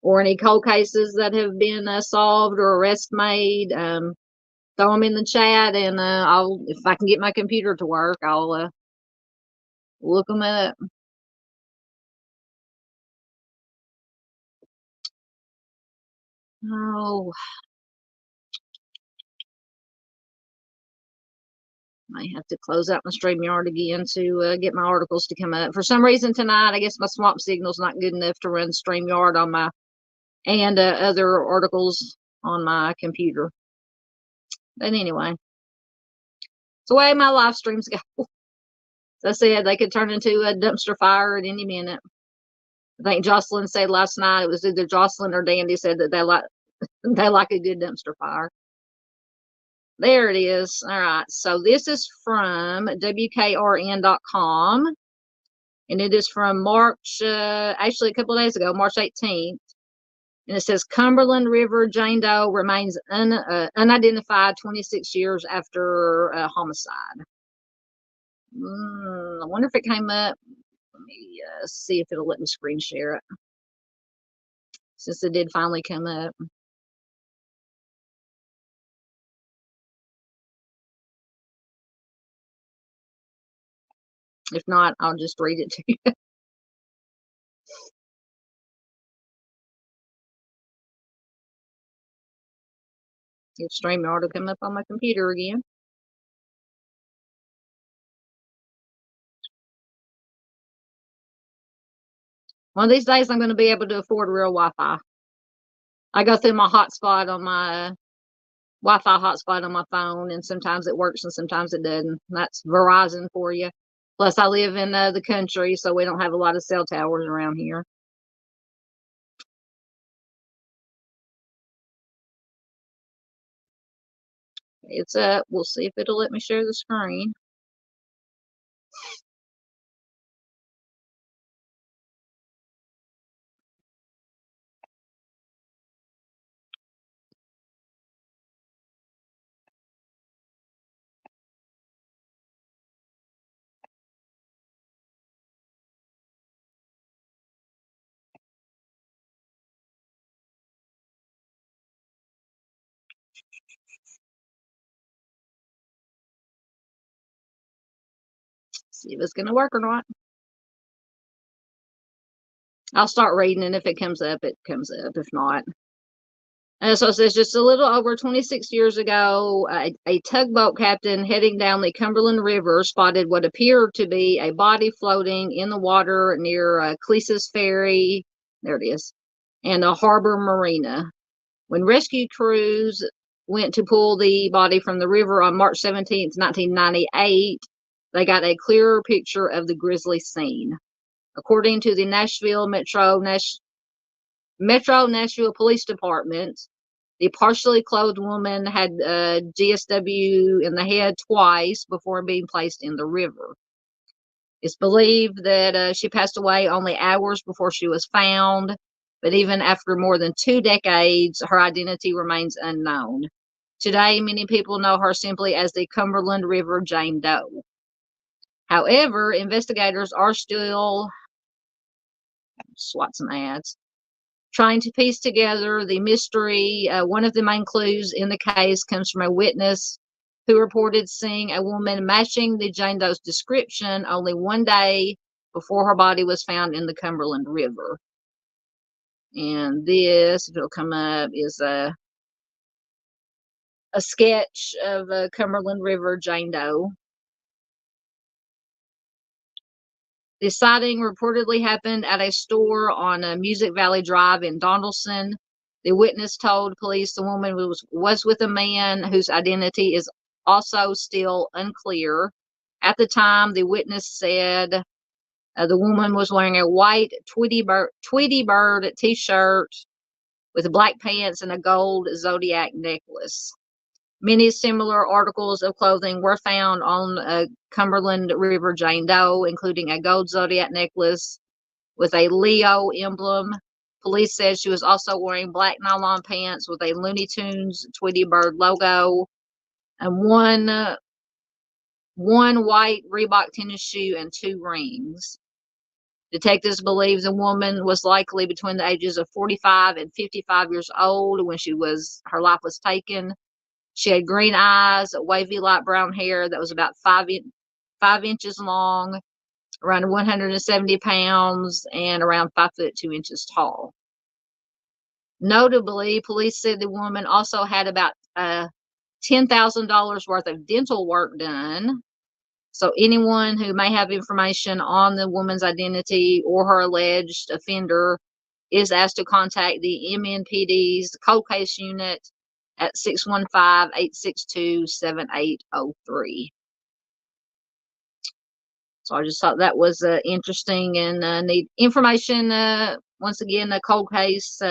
or any cold cases that have been solved or arrests made, throw them in the chat, and if I can get my computer to work, I'll look them up. Oh, I have to close out my StreamYard again to get my articles to come up. For some reason tonight, I guess my swamp signal's not good enough to run StreamYard on my and other articles on my computer. But anyway, it's the way my live streams go. As I said, they could turn into a dumpster fire at any minute. I think Jocelyn said last night, it was either Jocelyn or Dandy said that they like a good dumpster fire. There it is. All right. So this is from WKRN.com. And it is from March, actually a couple of days ago, March 18th. And it says Cumberland River Jane Doe remains unidentified 26 years after a homicide. I wonder if it came up. Let me see if it'll let me screen share it. Since it did finally come up. If not, I'll just read it to you. If StreamYard will come up on my computer again. One of these days, I'm going to be able to afford real Wi-Fi. I go through my hotspot on my Wi-Fi hotspot on my phone, and sometimes it works and sometimes it doesn't. That's Verizon for you. Plus, I live in the country, so we don't have a lot of cell towers around here. It's up. We'll see if it'll let me share the screen. See if it's going to work or not. I'll start reading, and if it comes up, it comes up. If not. So it says, just a little over 26 years ago, a tugboat captain heading down the Cumberland River spotted what appeared to be a body floating in the water near Cleese's Ferry, there it is, and a harbor marina. When rescue crews went to pull the body from the river on March 17th, 1998, they got a clearer picture of the grisly scene. According to the Nashville Metro Nashville Police Department, the partially clothed woman had GSW in the head twice before being placed in the river. It's believed that she passed away only hours before she was found, but even after more than 2 decades, her identity remains unknown. Today, many people know her simply as the Cumberland River Jane Doe. However, investigators are still swat some ads. Trying to piece together the mystery. One of the main clues in the case comes from a witness who reported seeing a woman matching the Jane Doe's description only 1 day before her body was found in the Cumberland River. And this, if it'll come up, is a sketch of the Cumberland River Jane Doe. The sighting reportedly happened at a store on Music Valley Drive in Donaldson. The witness told police the woman was with a man whose identity is also still unclear. At the time, the witness said the woman was wearing a white Tweety Bird t-shirt with black pants and a gold Zodiac necklace. Many similar articles of clothing were found on Cumberland River Jane Doe, including a gold Zodiac necklace with a Leo emblem. Police said she was also wearing black nylon pants with a Looney Tunes Tweety Bird logo, and one white Reebok tennis shoe and 2 rings. Detectives believe the woman was likely between the ages of 45 and 55 years old when her life was taken. She had green eyes, wavy light brown hair that was about 5 inches long, around 170 pounds, and around 5 foot 2 inches tall. Notably, police said the woman also had about $10,000 worth of dental work done. So anyone who may have information on the woman's identity or her alleged offender is asked to contact the MNPD's cold case unit at 615-862-7803. So I just thought that was interesting and need information. Once again, the cold case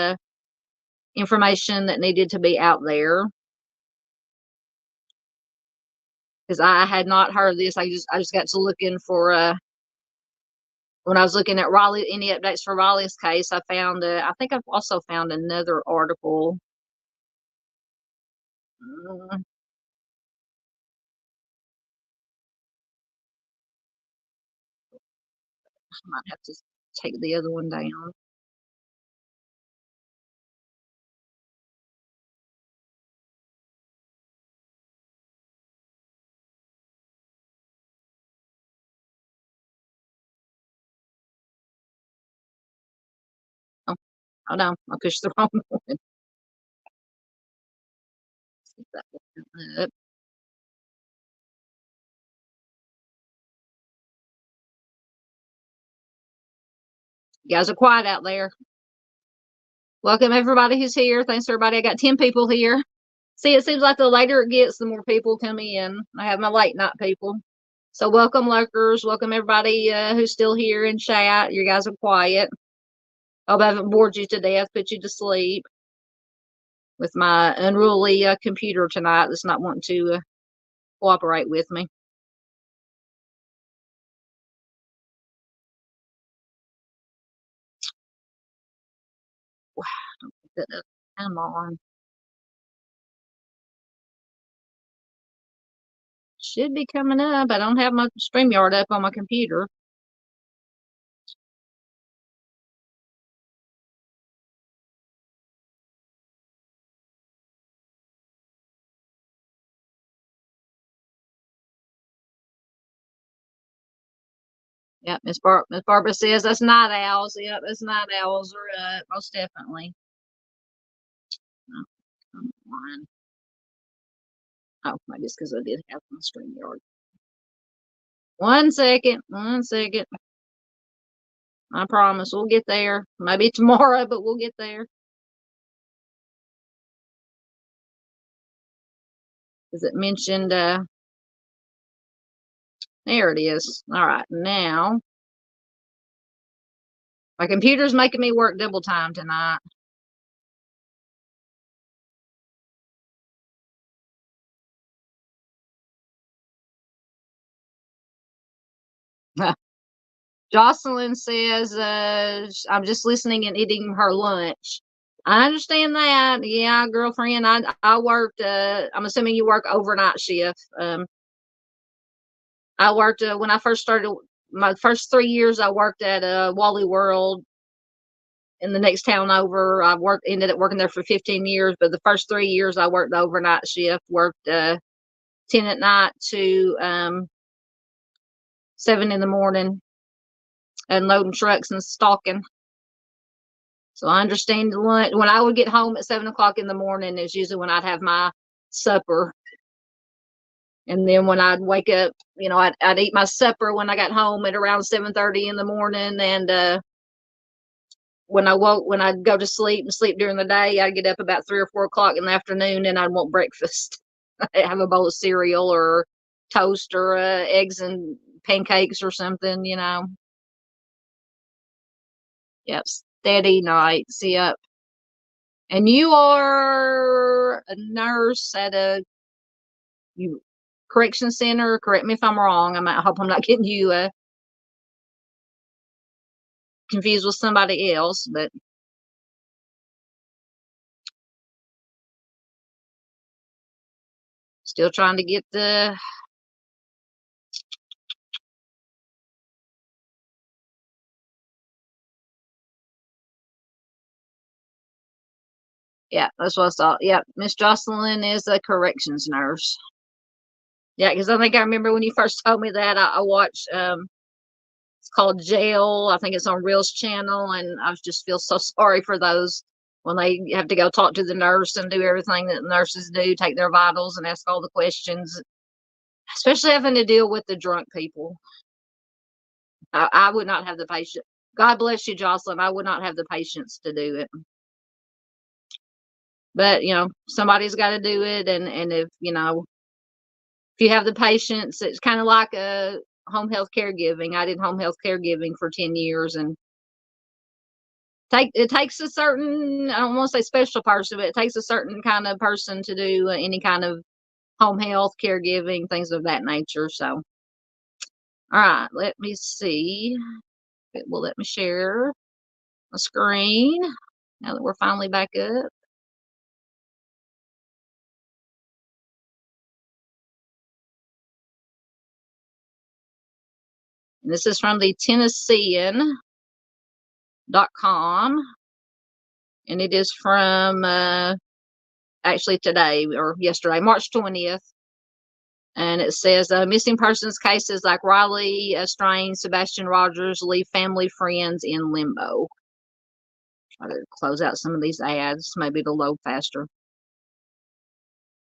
information that needed to be out there, because I had not heard of this. I just got to looking for when I was looking at Raleigh, any updates for Raleigh's case. I found I think I've also found another article. I might have to take the other one down. Oh, hold on. I pushed the wrong one. That one up. You guys are quiet out there. Welcome everybody who's here. Thanks everybody. I got 10 people here. See, it seems like the later it gets, the more people come in. I have my late night people. So welcome lurkers. Welcome everybody who's still here in chat. You guys are quiet. Hope I haven't bored you to death, put you to sleep with my unruly computer tonight that's not wanting to cooperate with me. Wow, come on. Should be coming up. I don't have my StreamYard up on my computer. Yep, Miss Barbara says that's night owls. Yep, that's night owls are most definitely. Oh, come on. Oh, maybe it's because I did have my StreamYard. 1 second. 1 second. I promise we'll get there. Maybe tomorrow, but we'll get there. Is it mentioned? There it is. All right, now my computer's making me work double time tonight. Jocelyn says, I'm just listening and eating her lunch. I understand that. Yeah, girlfriend, I worked, I'm assuming you work overnight shift. I worked, when I first started, my first 3 years, I worked at Wally World in the next town over. I ended up working there for 15 years, but the first 3 years I worked the overnight shift, worked 10 at night to 7 in the morning, unloading trucks and stocking. So I understand the lunch. When I would get home at 7 o'clock in the morning is usually when I'd have my supper. And then when I'd wake up, I'd eat my supper when I got home at around 7:30 in the morning. And when I'd go to sleep and sleep during the day, I'd get up about 3 or 4 o'clock in the afternoon and I'd want breakfast. I'd have a bowl of cereal or toast or eggs and pancakes or something. Yep, steady nights. Yep. And you are a nurse at a correction center. Correct me if I'm wrong. I hope I'm not getting you confused with somebody else, but still trying to get the yeah, that's what I saw. Yeah, Miss Jocelyn is a corrections nurse. Yeah, because I think I remember when you first told me that I watched it's called Jail. I think it's on Reel's channel, and I just feel so sorry for those when they have to go talk to the nurse and do everything that nurses do, take their vitals and ask all the questions, especially having to deal with the drunk people. I would not have the patience. God bless you, Jocelyn. I would not have the patience to do it. But somebody's got to do it, and if you have the patience, it's kind of like a home health caregiving. I did home health caregiving for 10 years, and it takes a certain, I don't want to say special person, but it takes a certain kind of person to do any kind of home health caregiving, things of that nature. So, all right, let me see. It will let me share my screen now that we're finally back up. And this is from the Tennessean.com, and it is from actually today or yesterday, March 20th. And it says missing persons cases like Riley Strain, Sebastian Rogers leave family friends in limbo. Try to close out some of these ads, maybe to load faster.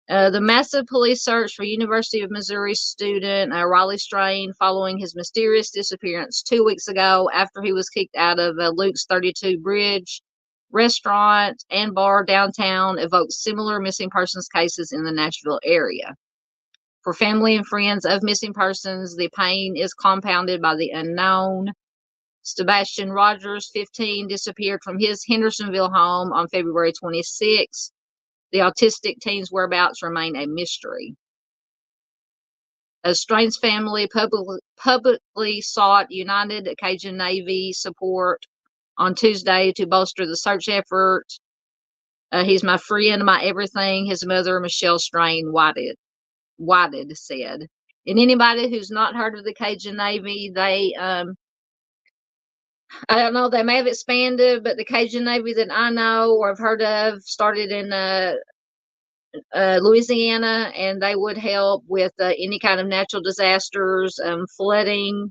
The massive police search for University of Missouri student Riley Strain following his mysterious disappearance 2 weeks ago after he was kicked out of Luke's 32 Bridge restaurant and bar downtown evokes similar missing persons cases in the Nashville area. For family and friends of missing persons, the pain is compounded by the unknown. Sebastian Rogers, 15, disappeared from his Hendersonville home on February 26. The autistic teen's whereabouts remain a mystery. A Strain's family publicly sought United Cajun Navy support on Tuesday to bolster the search effort. He's my friend, my everything, his mother, Michelle Strain, Whited said. And anybody who's not heard of the Cajun Navy, they, I don't know, they may have expanded, but the Cajun Navy that I know or have heard of started in Louisiana, and they would help with any kind of natural disasters, flooding.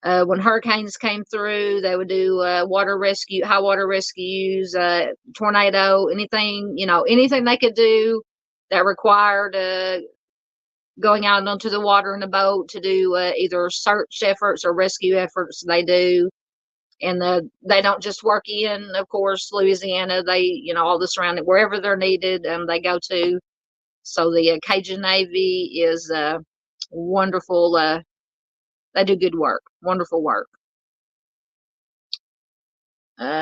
When hurricanes came through, they would do water rescue, high water rescues, tornado, anything, anything they could do that required going out onto the water in a boat to do either search efforts or rescue efforts. They do. And they don't just work in, of course, Louisiana. They, all the surrounding, wherever they're needed, they go to. So the Cajun Navy is wonderful. They do good work, wonderful work.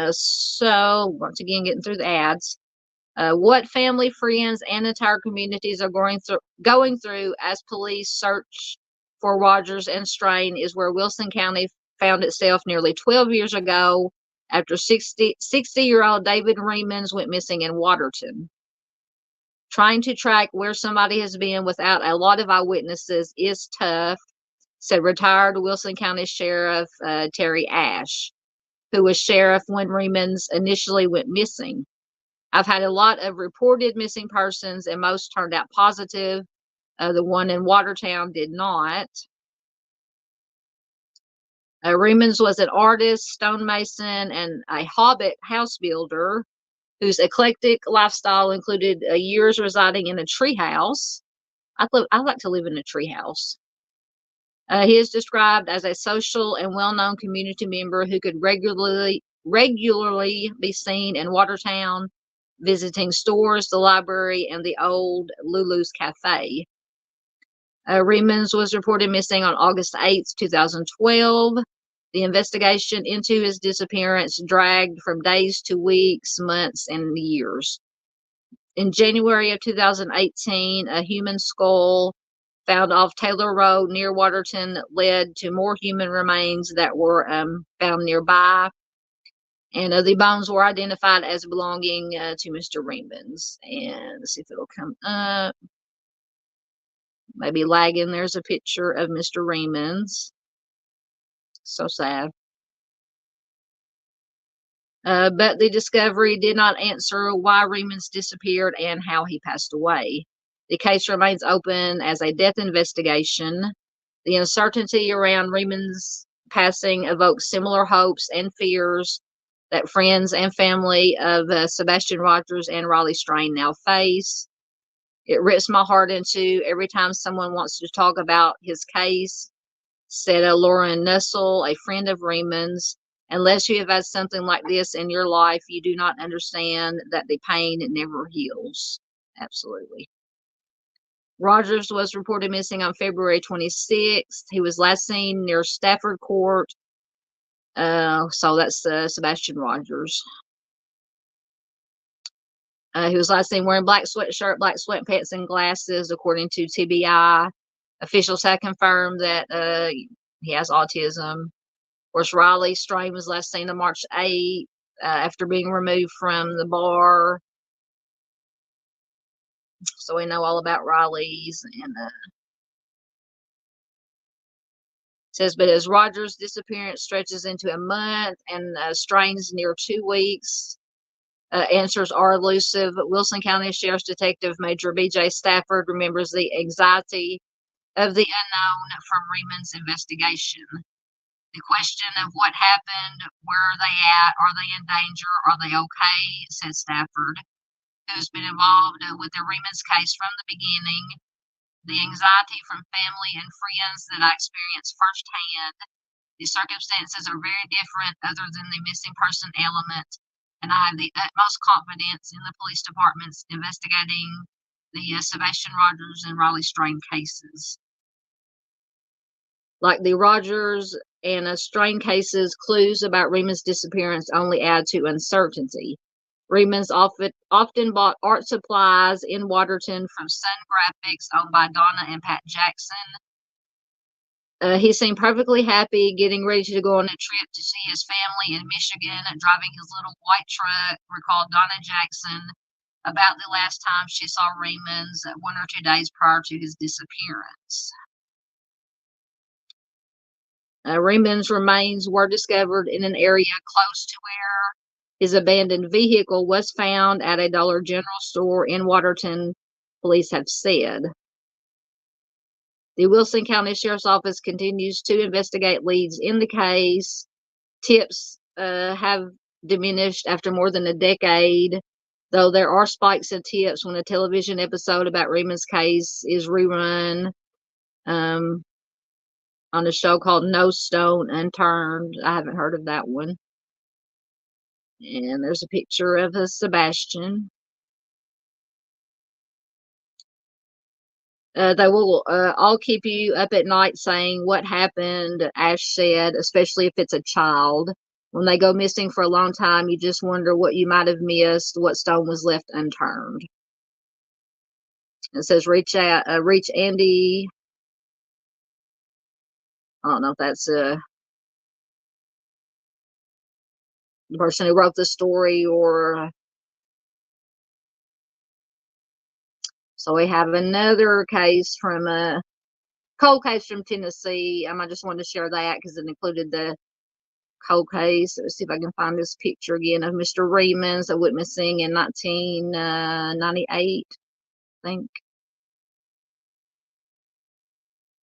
So once again, getting through the ads. What family, friends, and entire communities are going through as police search for Rogers and Strain is where Wilson County found itself nearly 12 years ago after 60-year-old David Remans went missing in Waterton. Trying to track where somebody has been without a lot of eyewitnesses is tough, said retired Wilson County Sheriff Terry Ash, who was sheriff when Remans initially went missing. I've had a lot of reported missing persons, and most turned out positive. The one in Watertown did not. Remans was an artist, stonemason, and a Hobbit house builder whose eclectic lifestyle included years residing in a treehouse. I like to live in a treehouse. He is described as a social and well-known community member who could regularly be seen in Watertown, visiting stores, the library, and the old Lulu's Cafe. Remens was reported missing on August 8th, 2012. The investigation into his disappearance dragged from days to weeks, months, and years. In January of 2018, a human skull found off Taylor Road near Waterton led to more human remains that were found nearby. And the bones were identified as belonging to Mr. Remens. And let's see if it'll come up. Maybe lagging. There's a picture of Mr. Remens. So sad. But the discovery did not answer why Remens disappeared and how he passed away. The case remains open as a death investigation. The uncertainty around Remens' passing evokes similar hopes and fears that friends and family of Sebastian Rogers and Riley Strain now face. It rips my heart in two every time someone wants to talk about his case, said Lauren Nussel, a friend of Remens. Unless you have had something like this in your life, you do not understand that the pain never heals. Absolutely. Rogers was reported missing on February 26th. He was last seen near Stafford Court. So that's Sebastian Rogers. He was last seen wearing black sweatshirt, black sweatpants, and glasses, according to TBI. Officials have confirmed that he has autism. Of course, Riley Strain was last seen on March 8th after being removed from the bar. So we know all about Riley's. And says, but as Rogers' disappearance stretches into a month and Strain's near 2 weeks, answers are elusive. Wilson County Sheriff's Detective Major B.J. Stafford remembers the anxiety of the unknown from Remens' investigation. The question of what happened, where are they at, are they in danger, are they okay, said Stafford, who's been involved with the Remens case from the beginning. The anxiety from family and friends that I experienced firsthand. The circumstances are very different other than the missing person element, and I have the utmost confidence in the police departments investigating the Sebastian Rogers and Riley Strain cases. Like the Rogers and Strain cases, clues about Remens' disappearance only add to uncertainty. Remens often bought art supplies in Waterton from Sun Graphics, owned by Donna and Pat Jackson. He seemed perfectly happy, getting ready to go on a trip to see his family in Michigan, driving his little white truck, recalled Donna Jackson about the last time she saw Remens 1 or 2 days prior to his disappearance. Remens' remains were discovered in an area close to where his abandoned vehicle was found at a Dollar General store in Waterton, police have said. The Wilson County Sheriff's Office continues to investigate leads in the case. Tips have diminished after more than a decade, though there are spikes in tips when a television episode about Remens' case is rerun on a show called No Stone Unturned. I haven't heard of that one. And there's a picture of Sebastian. They will all keep you up at night saying what happened, Ash said, especially if it's a child. When they go missing for a long time, you just wonder what you might have missed, what stone was left unturned. It says reach Andy. I don't know if that's the person who wrote the story or... So we have another case from a cold case from Tennessee. I just wanted to share that because it included the cold case. Let's see if I can find this picture again of Mr. Remens that went missing in 1998, I think.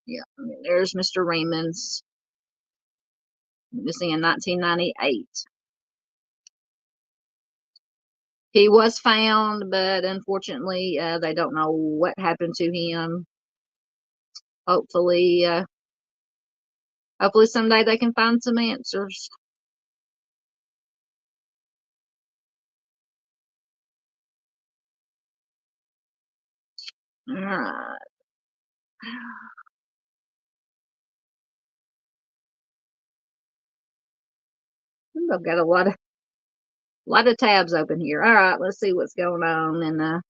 Yeah, there's Mr. Remens missing in 1998. He was found, but unfortunately, they don't know what happened to him. Hopefully, hopefully someday they can find some answers. All right. I've got a lot of tabs open here. All right, let's see what's going on. And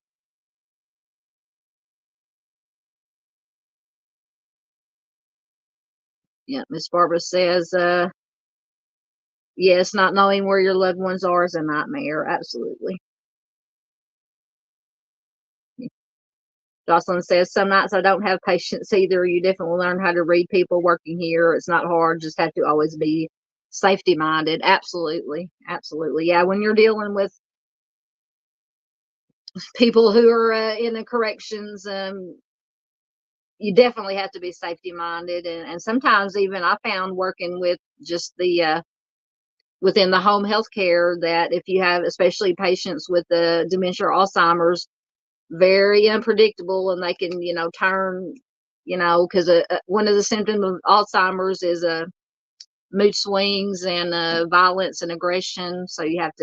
yeah, Miss Barbara says, yes, not knowing where your loved ones are is a nightmare. Absolutely. Jocelyn says, some nights I don't have patience either. You definitely learn how to read people working here. It's not hard. Just have to always be safety minded. Absolutely. Absolutely. Yeah. When you're dealing with people who are in the corrections, you definitely have to be safety minded. And sometimes even I found working with just the, within the home health care, that if you have especially patients with the dementia or Alzheimer's, very unpredictable, and they can, turn, because one of the symptoms of Alzheimer's is mood swings and violence and aggression. So you have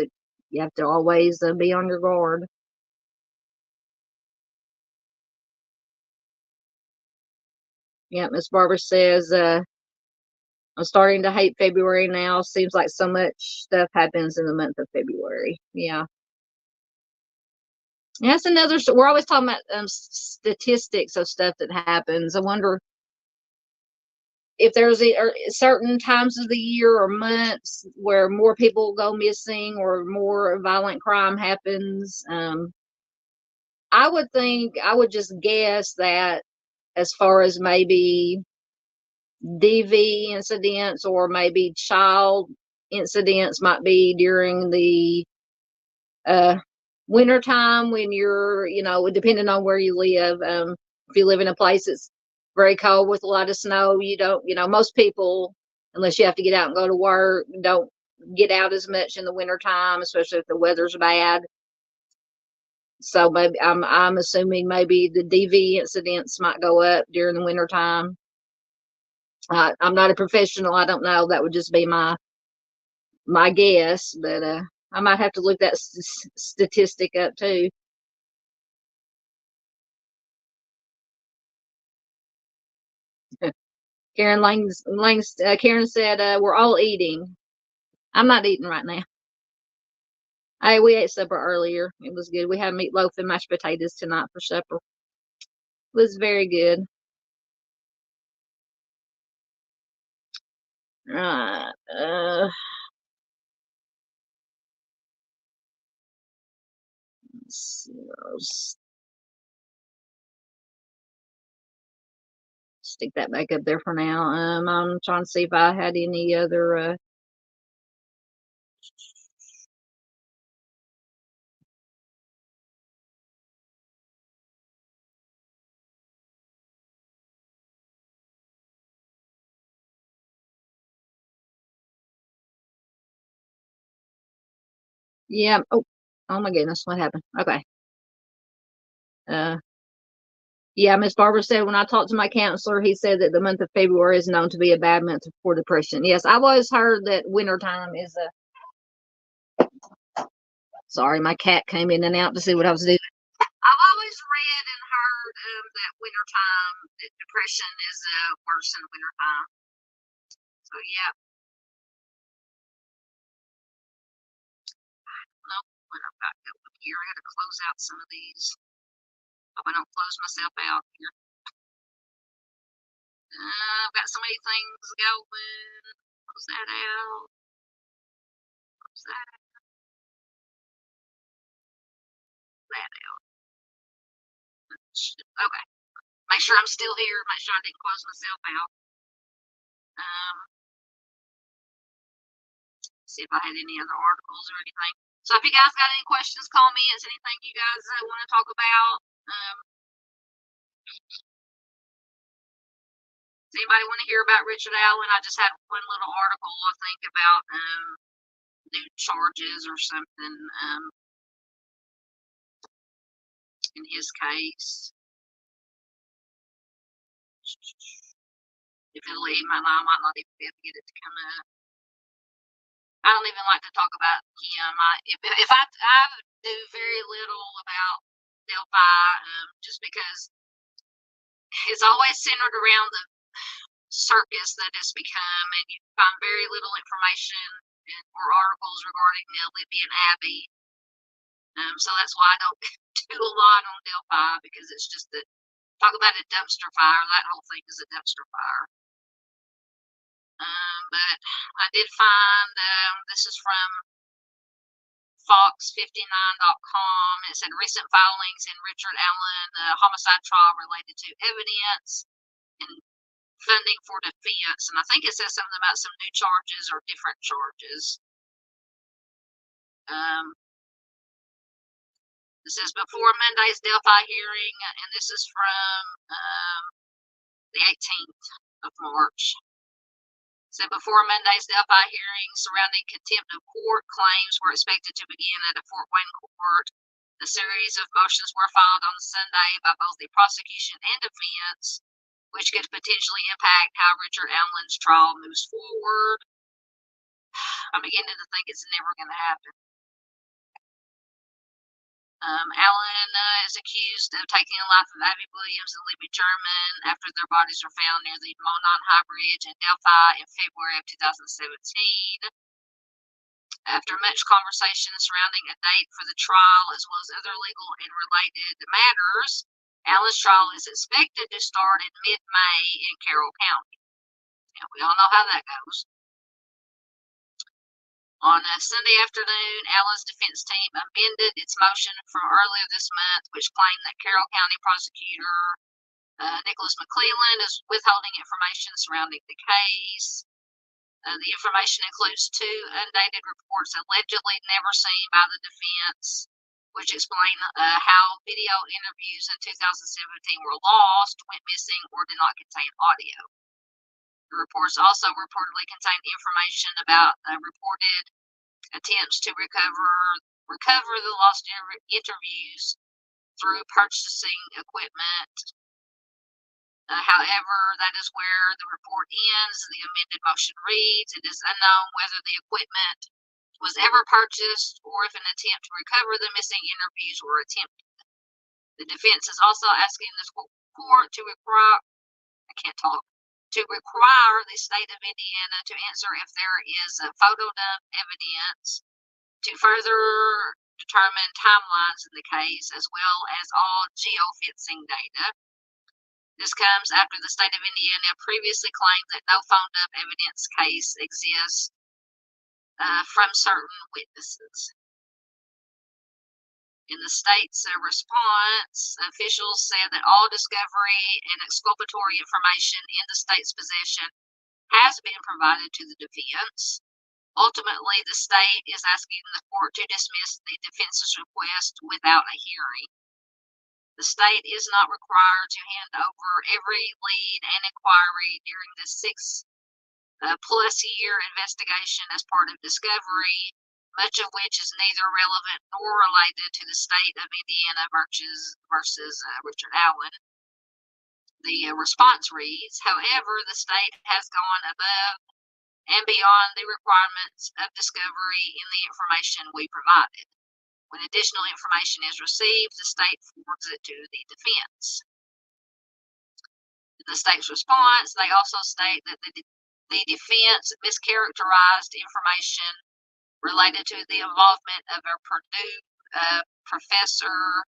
to always be on your guard. Yeah, Miss Barbara says, I'm starting to hate February now. Seems like so much stuff happens in the month of February. Yeah. That's another. We're always talking about statistics of stuff that happens. I wonder if there's certain times of the year or months where more people go missing or more violent crime happens. I would just guess that as far as maybe DV incidents or maybe child incidents might be during the winter time, when you're, depending on where you live. If you live in a place that's very cold with a lot of snow, you don't, most people, unless you have to get out and go to work, don't get out as much in the winter time, especially if the weather's bad. So maybe I'm assuming maybe the DV incidents might go up during the winter time. I'm not a professional. I don't know. That would just be my guess, but I might have to look that statistic up too. Karen said, we're all eating. I'm not eating right now. Hey, we ate supper earlier. It was good. We had meatloaf and mashed potatoes tonight for supper. It was very good. Right. Let's see, I'll stick that back up there for now. I'm trying to see if I had any other yeah. Oh my goodness, what happened? Okay. Yeah, Miss Barbara said, when I talked to my counselor, he said that the month of February is known to be a bad month for depression. Yes, I've always heard that wintertime is a. Sorry, my cat came in and out to see what I was doing. I've always read and heard that wintertime, that depression is worse in wintertime. So yeah. No, when I'm back up here, I gotta close out some of these. Hope I don't close myself out here. I've got so many things going. Close that out. Close that out. That out. Okay. Make sure I'm still here. Make sure I didn't close myself out. See if I had any other articles or anything. So if you guys got any questions, comments, anything you guys want to talk about, does anybody want to hear about Richard Allen? I just had one little article, I think, about new charges or something. in his case. If it'll leave, I might not even be able to get it to come up. I don't even like to talk about him. If I do very little about Delphi, just because it's always centered around the circus that it's become, and you find very little information or articles regarding the Olympian Abbey. So that's why I don't do a lot on Delphi, because it's just that, talk about a dumpster fire, that whole thing is a dumpster fire. But I did find, this is from Fox59.com. It said recent filings in Richard Allen homicide trial related to evidence and funding for defense. And I think it says something about some new charges or different charges. It says before Monday's Delphi hearing, and this is from the 18th of March. So before Monday's Delphi hearing surrounding contempt of court, claims were expected to begin at a Fort Wayne court. A series of motions were filed on Sunday by both the prosecution and defense, which could potentially impact how Richard Allen's trial moves forward. I'm beginning to think it's never going to happen. Allen is accused of taking the life of Abby Williams and Libby German after their bodies were found near the Monon High Bridge in Delphi in February of 2017. After much conversation surrounding a date for the trial, as well as other legal and related matters, Allen's trial is expected to start in mid-May in Carroll County. Now, we all know how that goes. On a Sunday afternoon, Allen's defense team amended its motion from earlier this month, which claimed that Carroll County prosecutor Nicholas McClelland is withholding information surrounding the case. The information includes 2 undated reports allegedly never seen by the defense, which explain how video interviews in 2017 were lost, went missing, or did not contain audio. The reports also reportedly contained information about reported attempts to recover the lost interviews through purchasing equipment. However, that is where the report ends. The amended motion reads, it is unknown whether the equipment was ever purchased or if an attempt to recover the missing interviews were attempted. The defense is also asking the court to require the state of Indiana to answer if there is photo dump evidence to further determine timelines in the case, as well as all geofencing data. This comes after the state of Indiana previously claimed that no phone dump evidence case exists from certain witnesses. In the state's response, officials said that all discovery and exculpatory information in the state's possession has been provided to the defense. Ultimately, the state is asking the court to dismiss the defense's request without a hearing. The state is not required to hand over every lead and inquiry during the 6-plus-year investigation as part of discovery, much of which is neither relevant nor related to the state of Indiana versus Richard Allen. The response reads, however, the state has gone above and beyond the requirements of discovery in the information we provided. When additional information is received, the state forwards it to the defense. In the state's response, they also state that the defense mischaracterized information related to the involvement of a Purdue professor,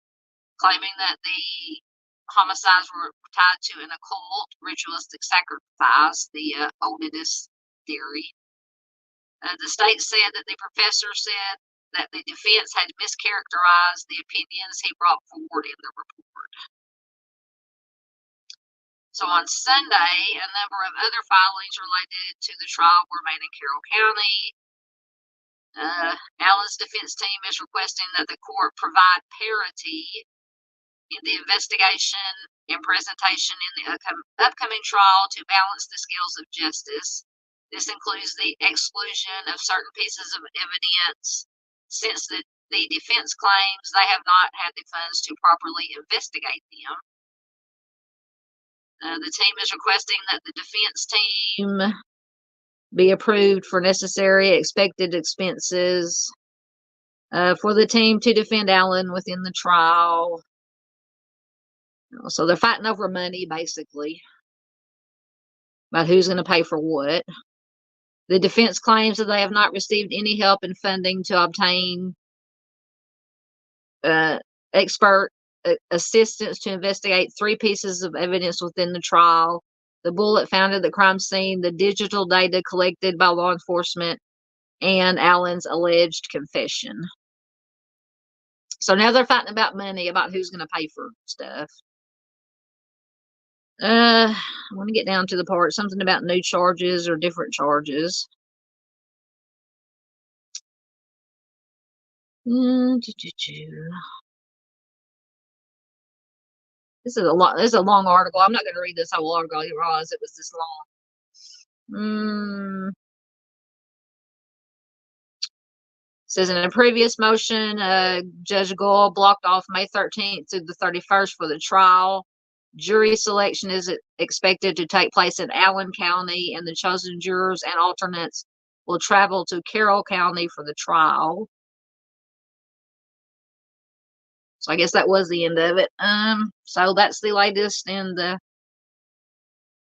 claiming that the homicides were tied to an occult ritualistic sacrifice, the Oldidus theory. The state said that the professor said that the defense had mischaracterized the opinions he brought forward in the report. So on Sunday, a number of other filings related to the trial were made in Carroll County. Allen's defense team is requesting that the court provide parity in the investigation and presentation in the upcoming trial to balance the scales of justice. This includes the exclusion of certain pieces of evidence, since the The defense claims they have not had the funds to properly investigate them. The team is requesting that the defense team be approved for necessary expected expenses for the team to defend Allen within the trial. So they're fighting over money, basically, about who's going to pay for what. The defense claims that they have not received any help in funding to obtain expert assistance to investigate 3 pieces of evidence within the trial: the bullet found at the crime scene, the digital data collected by law enforcement, and Allen's alleged confession. So now they're fighting about money, about who's going to pay for stuff. I want to get down to the part, something about new charges or different charges. This is a lot. This is a long article. I'm not going to read this whole article. You realize it was this long. Says in a previous motion, Judge Goyle blocked off May 13th through the 31st for the trial. Jury selection is expected to take place in Allen County, and the chosen jurors and alternates will travel to Carroll County for the trial. So I guess that was the end of it. So that's the latest. And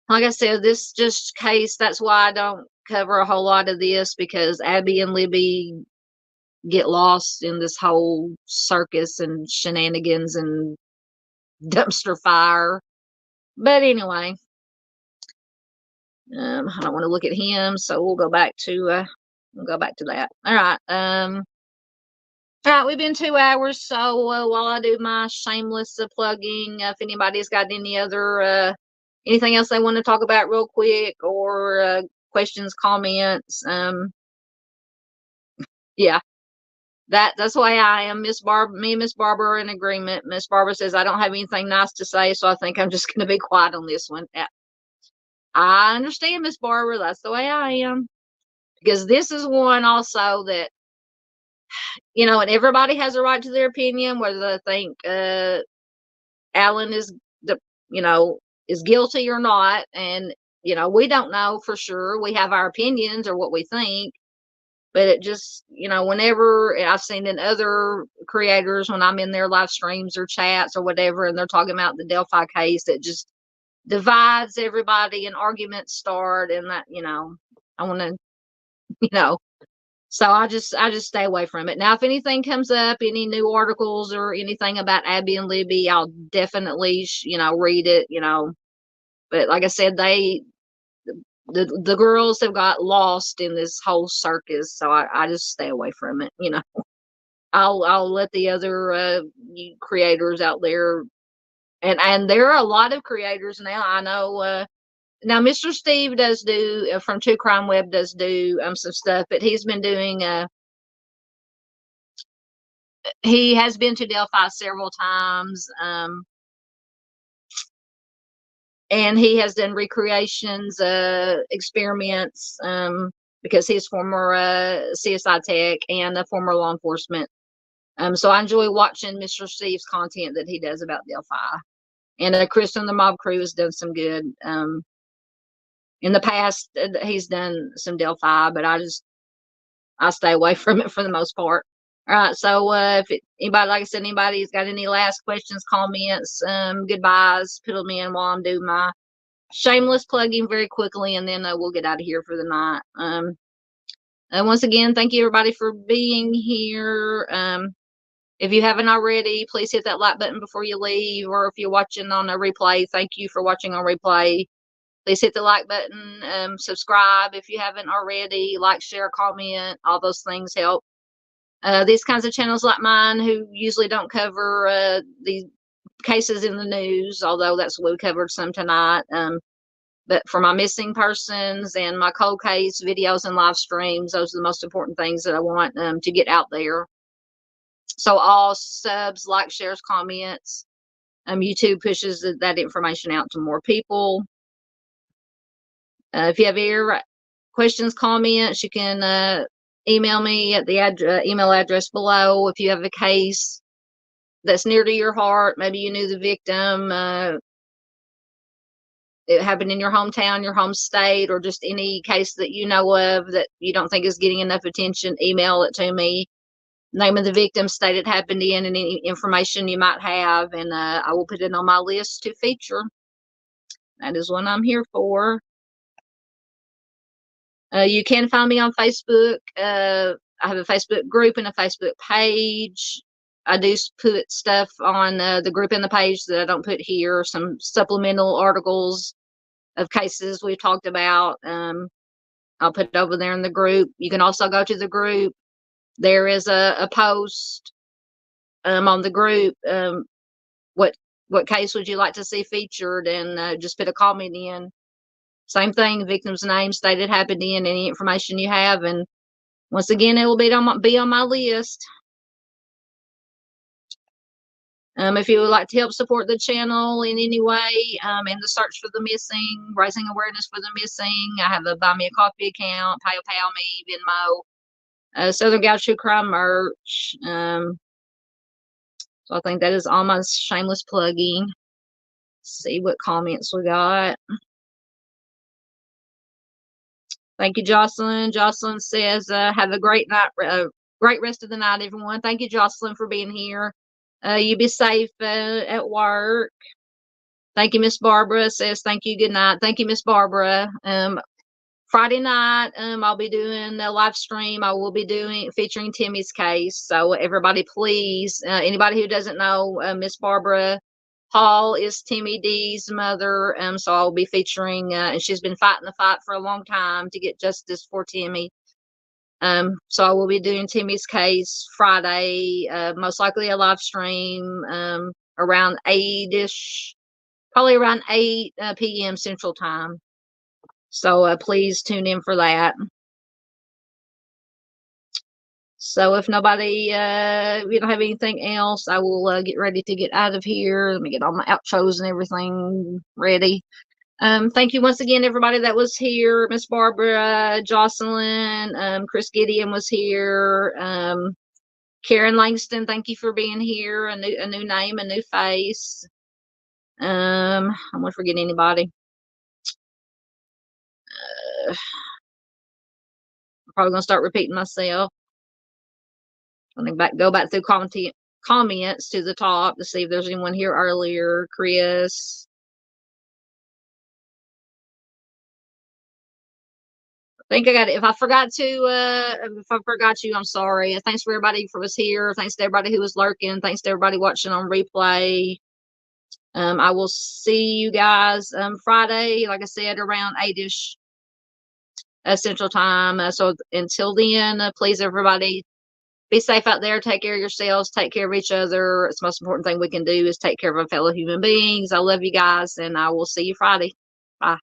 like I said, this just case, that's why I don't cover a whole lot of this, because Abby and Libby get lost in this whole circus and shenanigans and dumpster fire. But anyway, I don't want to look at him, so we'll go back to that. All right. All right, we've been 2 hours, so while I do my shameless plugging, if anybody's got any other anything else they want to talk about real quick, or questions, comments, yeah. That's the way I am. Me and Miss Barbara are in agreement. Miss Barbara says I don't have anything nice to say, so I think I'm just going to be quiet on this one. I understand, Miss Barbara. That's the way I am. Because this is one also that, and everybody has a right to their opinion, whether they think Allen is is guilty or not. And, we don't know for sure. We have our opinions or what we think. But it just, whenever I've seen in other creators, when I'm in their live streams or chats or whatever, and they're talking about the Delphi case, it just divides everybody and arguments start, and that, I want to, so I just stay away from it. Now, if anything comes up, any new articles or anything about Abby and Libby, I'll definitely, read it, but like I said, the girls have got lost in this whole circus, so I just stay away from it. I'll let the other creators out there, and there are a lot of creators now. I know. Now, Mr. Steve does do from True Crime Web does do some stuff, but he's been doing. He has been to Delphi several times. And he has done recreations, experiments, because he's former CSI tech and a former law enforcement. So I enjoy watching Mr. Steve's content that he does about Delphi. And Chris and the Mob Crew has done some good. In the past, he's done some Delphi, but I stay away from it for the most part. All right, so if anybody, like I said, anybody's got any last questions, comments, goodbyes, put them in while I'm doing my shameless plugging very quickly, and then we'll get out of here for the night. And once again, thank you everybody for being here. If you haven't already, please hit that like button before you leave, or if you're watching on a replay, thank you for watching on replay. Please hit the like button, subscribe if you haven't already, like, share, comment, all those things help. These kinds of channels like mine, who usually don't cover the cases in the news, although that's what we covered some tonight. But for my missing persons and my cold case videos and live streams, those are the most important things that I want to get out there. So all subs, like, shares, comments, YouTube pushes that information out to more people. If you have any questions, comments, you can email me at the email address below if you have a case that's near to your heart. Maybe you knew the victim. It happened in your hometown, your home state, or just any case that you know of that you don't think is getting enough attention. Email it to me. Name of the victim, state it happened in, and any information you might have, and I will put it on my list to feature. That is what I'm here for. You can find me on Facebook. I have a Facebook group and a Facebook page. I do put stuff on the group and the page that I don't put here, some supplemental articles of cases we've talked about. I'll put it over there in the group. You can also go to the group. There is a post on the group. What case would you like to see featured? And just put a comment in. Same thing, victim's name, state it happened in, any information you have. And once again, it will be on my list. If you would like to help support the channel in any way, in the search for the missing, raising awareness for the missing, I have a Buy Me a Coffee account, PayPal me, Venmo, Southern Gal True Crime merch. So I think that is almost shameless plugging. Let's see what comments we got. Thank you, Jocelyn. Jocelyn says, have a great night, great rest of the night, everyone. Thank you, Jocelyn, for being here. You be safe at work. Thank you, Miss Barbara. Says, thank you, good night. Thank you, Miss Barbara. Friday night, I'll be doing a live stream. I will be featuring Timmy's case. So everybody, please, anybody who doesn't know, Miss Barbara Hall is Timmy D's mother. So I'll be featuring, and she's been fighting the fight for a long time to get justice for Timmy. So I will be doing Timmy's case Friday, most likely a live stream, around 8-ish, probably around 8 p.m. Central Time. So please tune in for that. So if nobody, we don't have anything else, I will get ready to get out of here. Let me get all my outros and everything ready. Thank you once again, everybody that was here. Miss Barbara, Jocelyn, Chris Gideon was here. Karen Langston, thank you for being here. A new name, a new face. I'm gonna forget anybody. I'm probably gonna start repeating myself. I'm gonna go back through comments to the top to see if there's anyone here earlier. Chris. I think I got it. If I forgot you, I'm sorry. Thanks for everybody who was here. Thanks to everybody who was lurking. Thanks to everybody watching on replay. I will see you guys Friday, like I said, around 8-ish Central Time. So until then, please, everybody, be safe out there. Take care of yourselves. Take care of each other. It's the most important thing we can do is take care of our fellow human beings. I love you guys, and I will see you Friday. Bye.